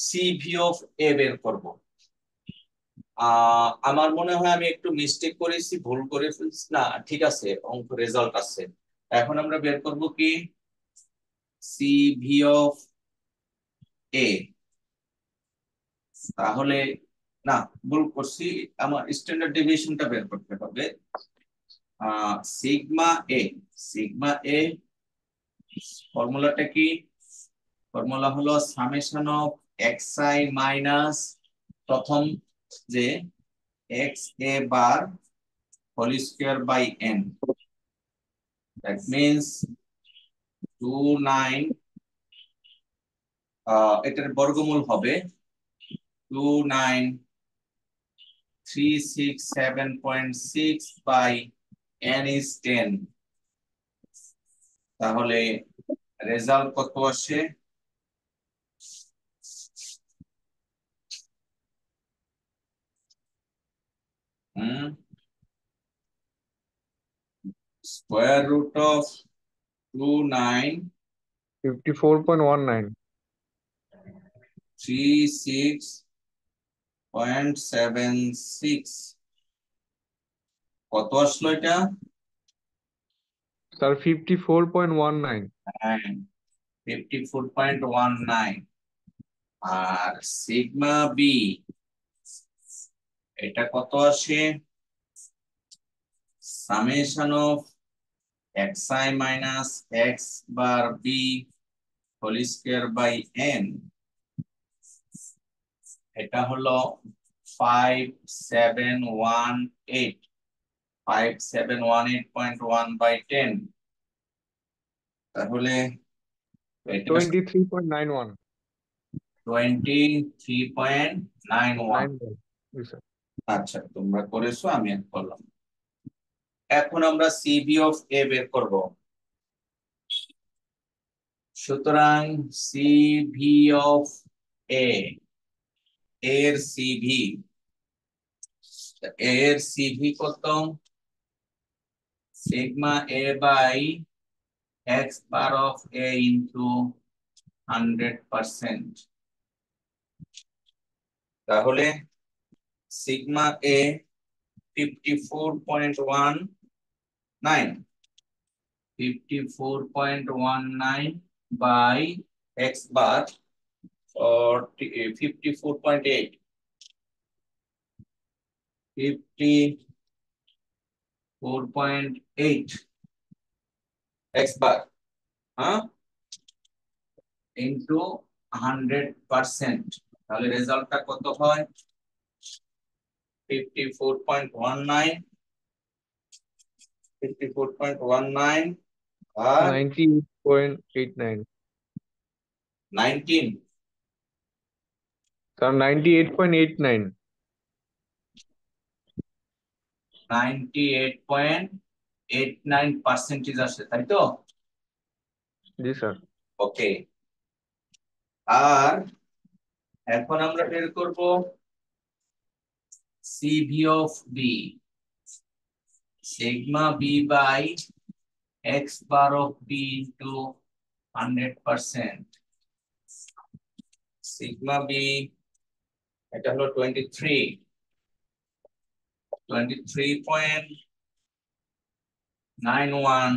সিভি অফ এ বের করব। আমার মনে হয় আমি একটু মিস্টেক করেছি, ভুল করে ফেলছি। না ঠিক আছে, অঙ্ক রেজাল্ট আছে। এখন আমরা বের করব কি সিভি অফ এ। তাহলে না, ভুল করছি, আমার স্ট্যান্ডার্ড ডেভিয়েশনটা বের করতে হবে। সিগমা এ, সিগমা এ ফর্মুলাটা কি? ফর্মুলা হলো সামেশন অফ xi মাইনাস প্রথম যে X A bar whole square by n, that means 29 এটার বর্গমূল হবে 29367.6 বাই n is 10। তাহলে রেজাল্ট কত আসে? Square root of 54.19 36.76 কত আসলো এটা? স্যার 54.19। হ্যাঁ, 54.19। আর সিগমা বি এটা কত আসে? Summation of xi minus x bar B whole square by n, এটা হলো 5718 বাই 10। তাহলে এটা 23.91। 23.91। জি স্যার। আচ্ছা, তোমরা করেছো, আমি আর করলাম। এখন আমরা সিভি অফ এ বের করব। সুতরাং সিভি অফ এ এর সিভি, এর সিভি কত? Sigma A by X bar of A into 100%। তাহলে sigma A 54.19 by x bar 54.8 54.8 x bar into 100%, তাহলে রেজাল্টটা কত হয়? 54.19 আর 98.89 19 স্যার 98.89 98.89% আসে, তাই তো? জি স্যার। ওকে, আর এখন আমরা বের করব CV of B, sigma B by x bar of B into 100%. Sigma B এটা হলো 23.91,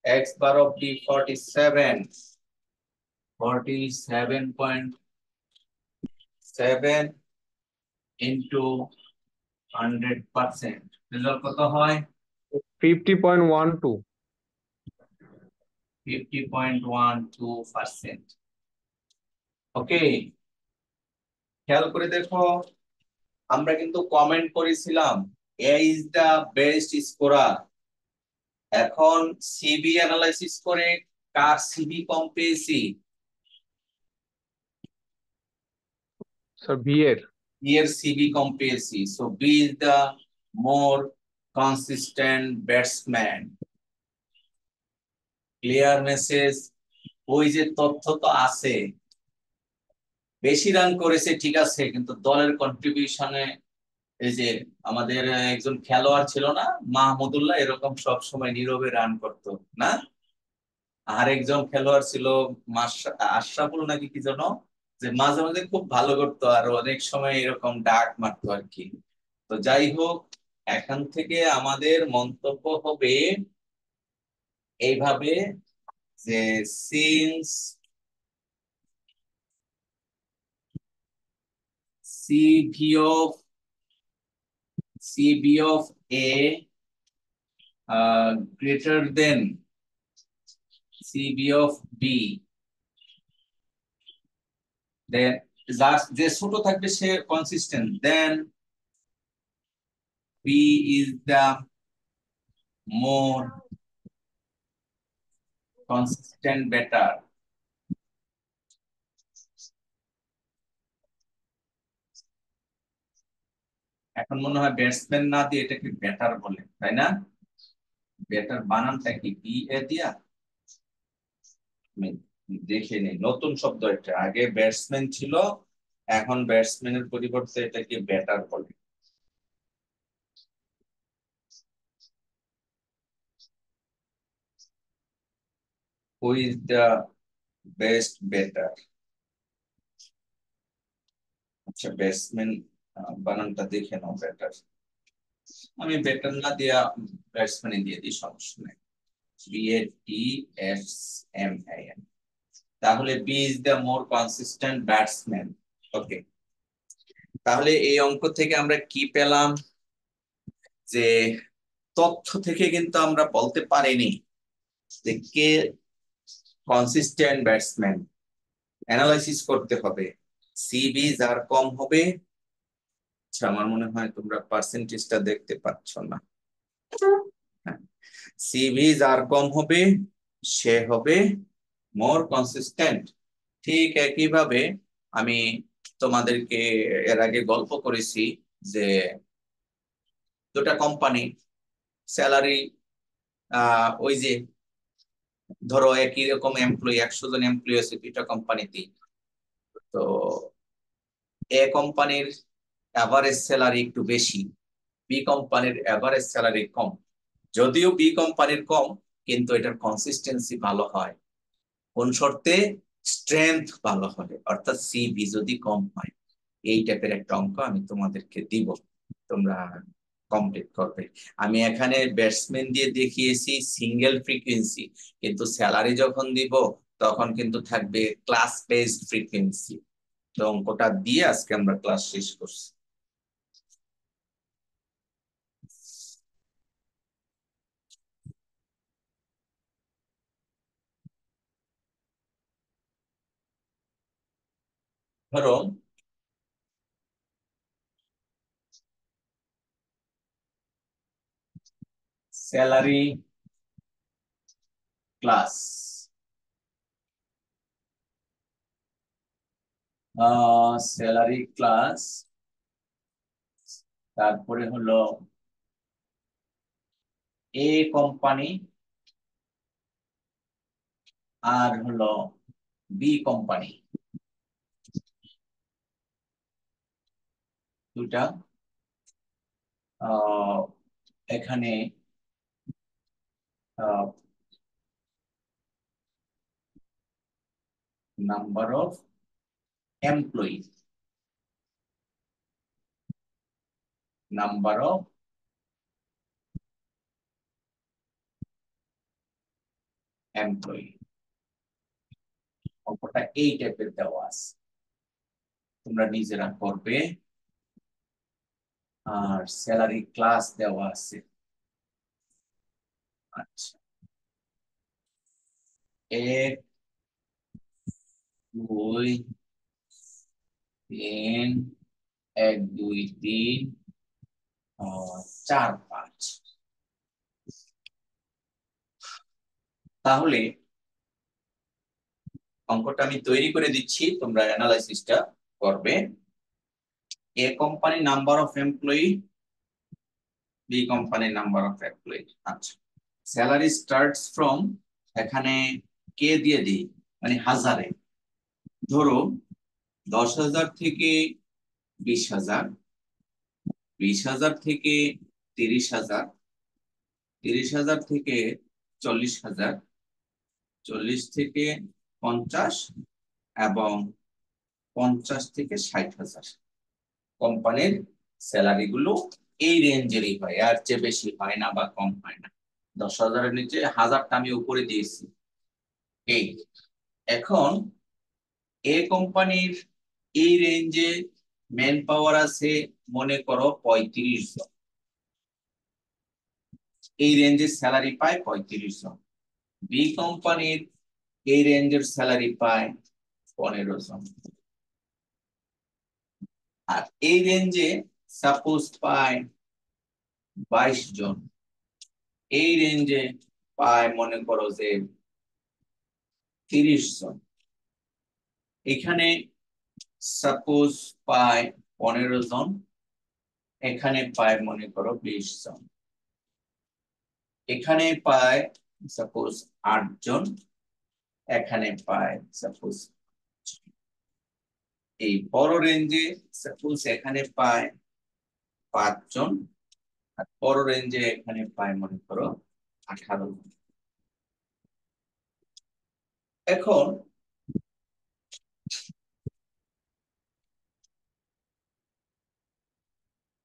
x bar of B 47.7 into 100%, result কত হয়? 50.12 50.12%। ওকে, খেয়াল করে দেখো, আমরা কিন্তু কমেন্ট করেছিলাম A is the best scorer. এখন সিবি অ্যানালাইসিস করে কার সিবি কম পেয়েছি? স্যার বি এর। বি এর সিবি কম পেয়েছি, so B is the more consistent batsman. Clear message? ওই যে তথ্য তো আছে, বেশি রান করেছে ঠিক আছে, কিন্তু দলের কন্ট্রিবিউশনে এই যে আমাদের একজন খেলোয়াড় ছিল না মাহমুদুল্লাহ, এরকম সব সময় নীরবে রান করতো না? আর একজন খেলোয়াড় ছিল আশরাফুল নাকি কি যেন, যে মাঝে মাঝে খুব ভালো করতো আর অনেক সময় এরকম ডাক মারতো আর কি। তো যাই হোক, এখান থেকে আমাদের মন্তব্য হবে এইভাবে যে since CV of A greater than CV of B, then যার যে ছোট থাকবে সে consistent, then B is the more consistent better. এখন মনে হয় ব্যাটসম্যান না দিয়ে এটাকে ব্যাটার বলে, তাই না? ব্যাটার বানানটা কি বি এ দিয়া? আমি দেখে নেই, নতুন শব্দ এটা, আগে ব্যাটসম্যান ছিল, এখন ব্যাটসম্যানের পরিবর্তে এটাকে ব্যাটার বলে। Who is the best batter? আচ্ছা, ব্যাটসম্যান বানানটা দেখে নাও, ব্যাটার। আমি ব্যাটার না দিয়া ব্যাটসম্যান দিয়ে দিই, সমস্যা নেই। BATSMAN, তাহলে B is the more consistent batsman. Okay, তাহলে এই অঙ্ক থেকে আমরা কি পেলাম? যে তথ্য থেকে কিন্তু আমরা বলতে পারিনি যে কে কনসিস্টেন্ট ব্যাটসম্যান, অ্যানালাইসিস করতে হবে। সিবি যার কম হবে, আচ্ছা আমার মনে হয় তোমরা পার্সেন্টেজটা দেখতে পাচ্ছ না। সিবি যার কম হবে সে হবে মোর কনসিস্টেন্ট। ঠিক একইভাবে আমি তোমাদেরকে এর আগে গল্প করেছি যে দুটা কোম্পানি স্যালারি, ওই যে ধরো একই রকম এমপ্লয়ি, 100 জন এমপ্লয়ি আছে দুইটা কোম্পানিতে, তো এ কোম্পানির এভারেজ স্যালারি একটু বেশি, বি কোম্পানির এভারেজ স্যালারি কম। যদিও বি কোম্পানির কম, কিন্তু এটার কনসিস্টেন্সি ভালো হয়। কোন শর্তে? স্ট্রেংথ ভালো হবে, অর্থাৎ সিবি যদি কম হয়। এই টাইপের একটা অঙ্ক আমি তোমাদেরকে দিব, তোমরা কমপ্লিট করবে। আমি এখানে ব্যাটসম্যান দিয়ে দেখিয়েছি সিঙ্গেল ফ্রিকোয়েন্সি, কিন্তু স্যালারি যখন দিব তখন কিন্তু থাকবে ক্লাস বেসড ফ্রিকোয়েন্সি। তো অঙ্কটা দিয়ে আজকে আমরা ক্লাস শেষ করছি। ধরো স্যালারি ক্লাস, স্যালারি ক্লাস, তারপরে হলো এ কোম্পানি আর হলো বি কোম্পানি, দুটা আহ, এখানে number of employee, number of employee, অঙ্কটা এই টাইপের দেওয়া আছে, তোমরা নিজেরা করবে। আর স্যালারি ক্লাস দেওয়া আছে। আচ্ছা, 1 2 3, 1 2 3 4 5। তাহলে অঙ্কটা আমি তৈরি করে দিচ্ছি, তোমরা অ্যানালাইসিসটা করবে। A company number of employee, B company number of employee. আচ্ছা, স্যালারি স্টার্টস ফ্রম, এখানে কে দিয়ে দিই, মানে হাজারে। ধরো 10,000 থেকে 20,000, 20,000 থেকে 30,000, 30,000 থেকে 40,000, 40 থেকে 50 এবং 50 থেকে 60,000। কোম্পানির স্যালারি গুলো এই রেঞ্জেরই হয়, আর চেয়ে বেশি হয় না বা কম হয় না। 10,000-এর নিচে 1,000টা আমি উপরে দিয়েছি। এই এখন এ কোম্পানির এই রেঞ্জে ম্যান পাওয়ার আছে মনে করো 35 জন, এই রেঞ্জের স্যালারি পায় 35 জন। বি কোম্পানির এই রেঞ্জের স্যালারি পায় 15 জন। আর এই রেঞ্জে সাপোজ পায় 22 জন, এই রেঞ্জে পায় মনে করো যে 30 জন, এখানে সাপোজ পায় 15 জন, এখানে পায় মনে করো 20 জন, এখানে পায় সাপোজ 8 জন, এখানে পায় সাপোজ। এই বড় রেঞ্জে সাপোজ এখানে পায় 5 জন, আর বড় রেঞ্জে এখানে পায় মনে করো 18 জন। এখন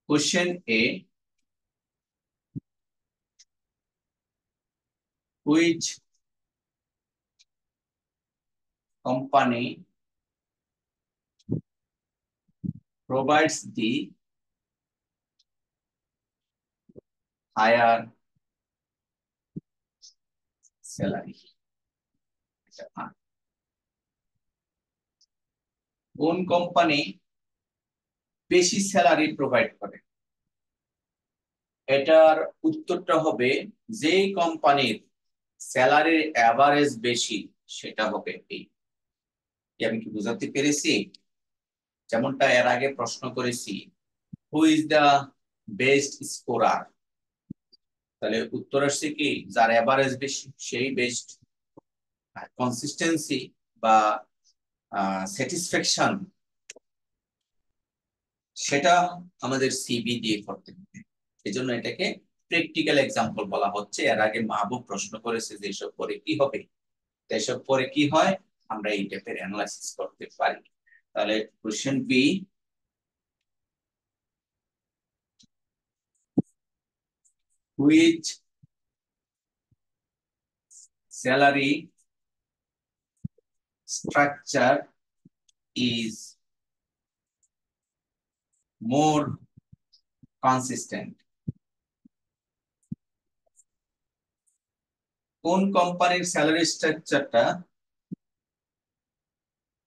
question a, which company provides the higher salary? কোন কোম্পানি বেশি স্যালারি প্রোভাইড করে? এটার উত্তরটা হবে যেই কোম্পানির স্যালারির এভারেজ বেশি সেটা হবে এই। আমি কি বুঝাতে পেরেছি? যেমনটা এর আগে প্রশ্ন করেছি, who is the best scorer, তাহলে উত্তর আসছে কি যার এভারেজ বেশি সেই বেস্ট। কনসিস্টেন্সি বা স্যাটিসফ্যাকশন সেটা আমাদের সিবি দিয়ে করতে হবে। এজন্য এটাকে প্র্যাকটিক্যাল এক্সাম্পল বলা হচ্ছে। এর আগে মাহবুব প্রশ্ন করেছে যে এসব পরে কি হবে, এসব পরে কি হয় আমরা এই টাইপের অ্যানালাইসিস করতে পারি। তাহলে question B, which salary structure is more consistent? কোন কোম্পানির স্যালারি স্ট্রাকচারটা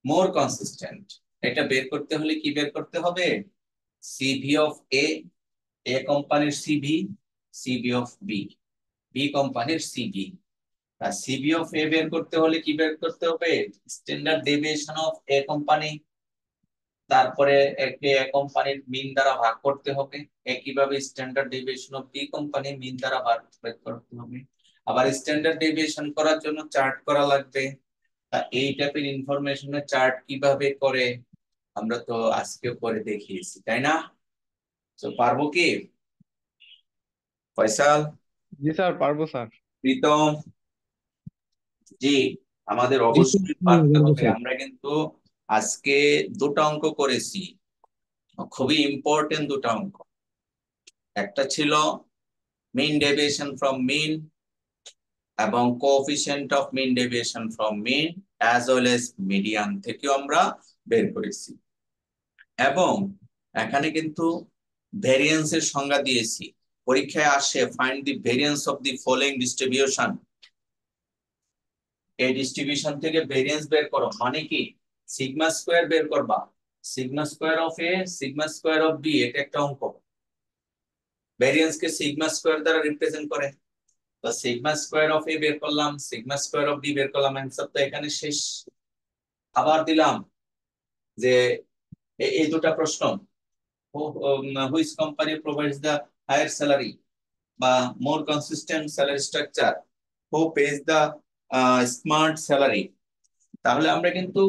মোর কনসিস্টেন্ট? এটা বের করতে হলে কি বের করতে হবে? সিভি অফ এ কোম্পানির সিভি, সিভি অফ বি কোম্পানির সিভি। আর সিভি অফ এ বের করতে হলে কি বের করতে হবে? Standard deviation of a company, তারপরে একে এ কোম্পানির মিন দ্বারা ভাগ করতে হবে। একইভাবে standard deviation of B company mean দ্বারা ভাগ করতে হবে। আবার স্ট্যান্ডার্ড ডেভিয়েশন করার জন্য চার্ট করা লাগবে। তা এই টাইপের ইনফরমেশনের চার্ট কিভাবে করে আমরা তো আজকেও করে দেখিয়েছি, তাই না? তো পারবো কি? ফয়সাল, জি স্যার, পারবো স্যার। প্রীতম, জি আমাদের জি অবশ্যই স্যার, পারতে বলবো হবে। স্যার। আমরা কিন্তু আজকে দুটো অঙ্ক করেছি, খুবই ইম্পর্টেন্ট দুটো অঙ্ক। একটা ছিল মিন ডেভিয়েশন ফ্রম মিন এবং coefficient of mean deviation from mean as well as median থেকেও আমরা বের করেছি। এবং এখানে কিন্তু ভেরিয়েন্সের সংজ্ঞা দিয়েছি। পরীক্ষায় আসে find the variance of the following distribution. এই ডিস্ট্রিবিউশন থেকে ভেরিয়েন্স বের করো, মানে কি সিগমা স্কয়ার বের করবা। Sigma square of A, sigma square of B, এটা একটা অঙ্ক। ভেরিয়েন্স কে সিগমা স্কয়ার দ্বারা রিপ্রেজেন্ট করে। তো সিগমা স্কয়ার অফ এ বের করলাম, সিগমা স্কয়ার অফ বি বের করলাম, অ্যানসার তো এখানে শেষ। আবার দিলাম যে এই দুটো প্রশ্ন, which company provides the higher salary বা more consistent salary structure, who pays the smart salary. তাহলে আমরা কিন্তু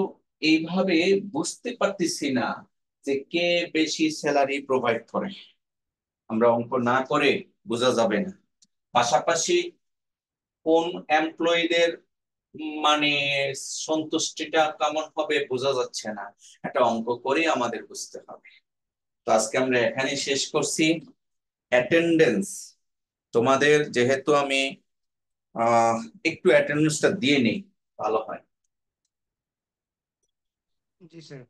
এইভাবে বুঝতে পারতেছি না যে কে বেশি স্যালারি প্রোভাইড করে। আমরা অঙ্ক না করে বোঝা যাবে না। পাশাপাশি কোন এমপ্লয়ীদের মানে সন্তুষ্টিটা কেমন হবে বোঝা যাচ্ছে না, একটা অঙ্ক করে আমাদের বুঝতে হবে। তো আজকে আমরা এখানে শেষ করছি। অ্যাটেন্ডেন্স তোমাদের যেহেতু আমি একটু অ্যাটেন্ডেন্সটা দিয়ে নেই, ভালো হয়। জি স্যার।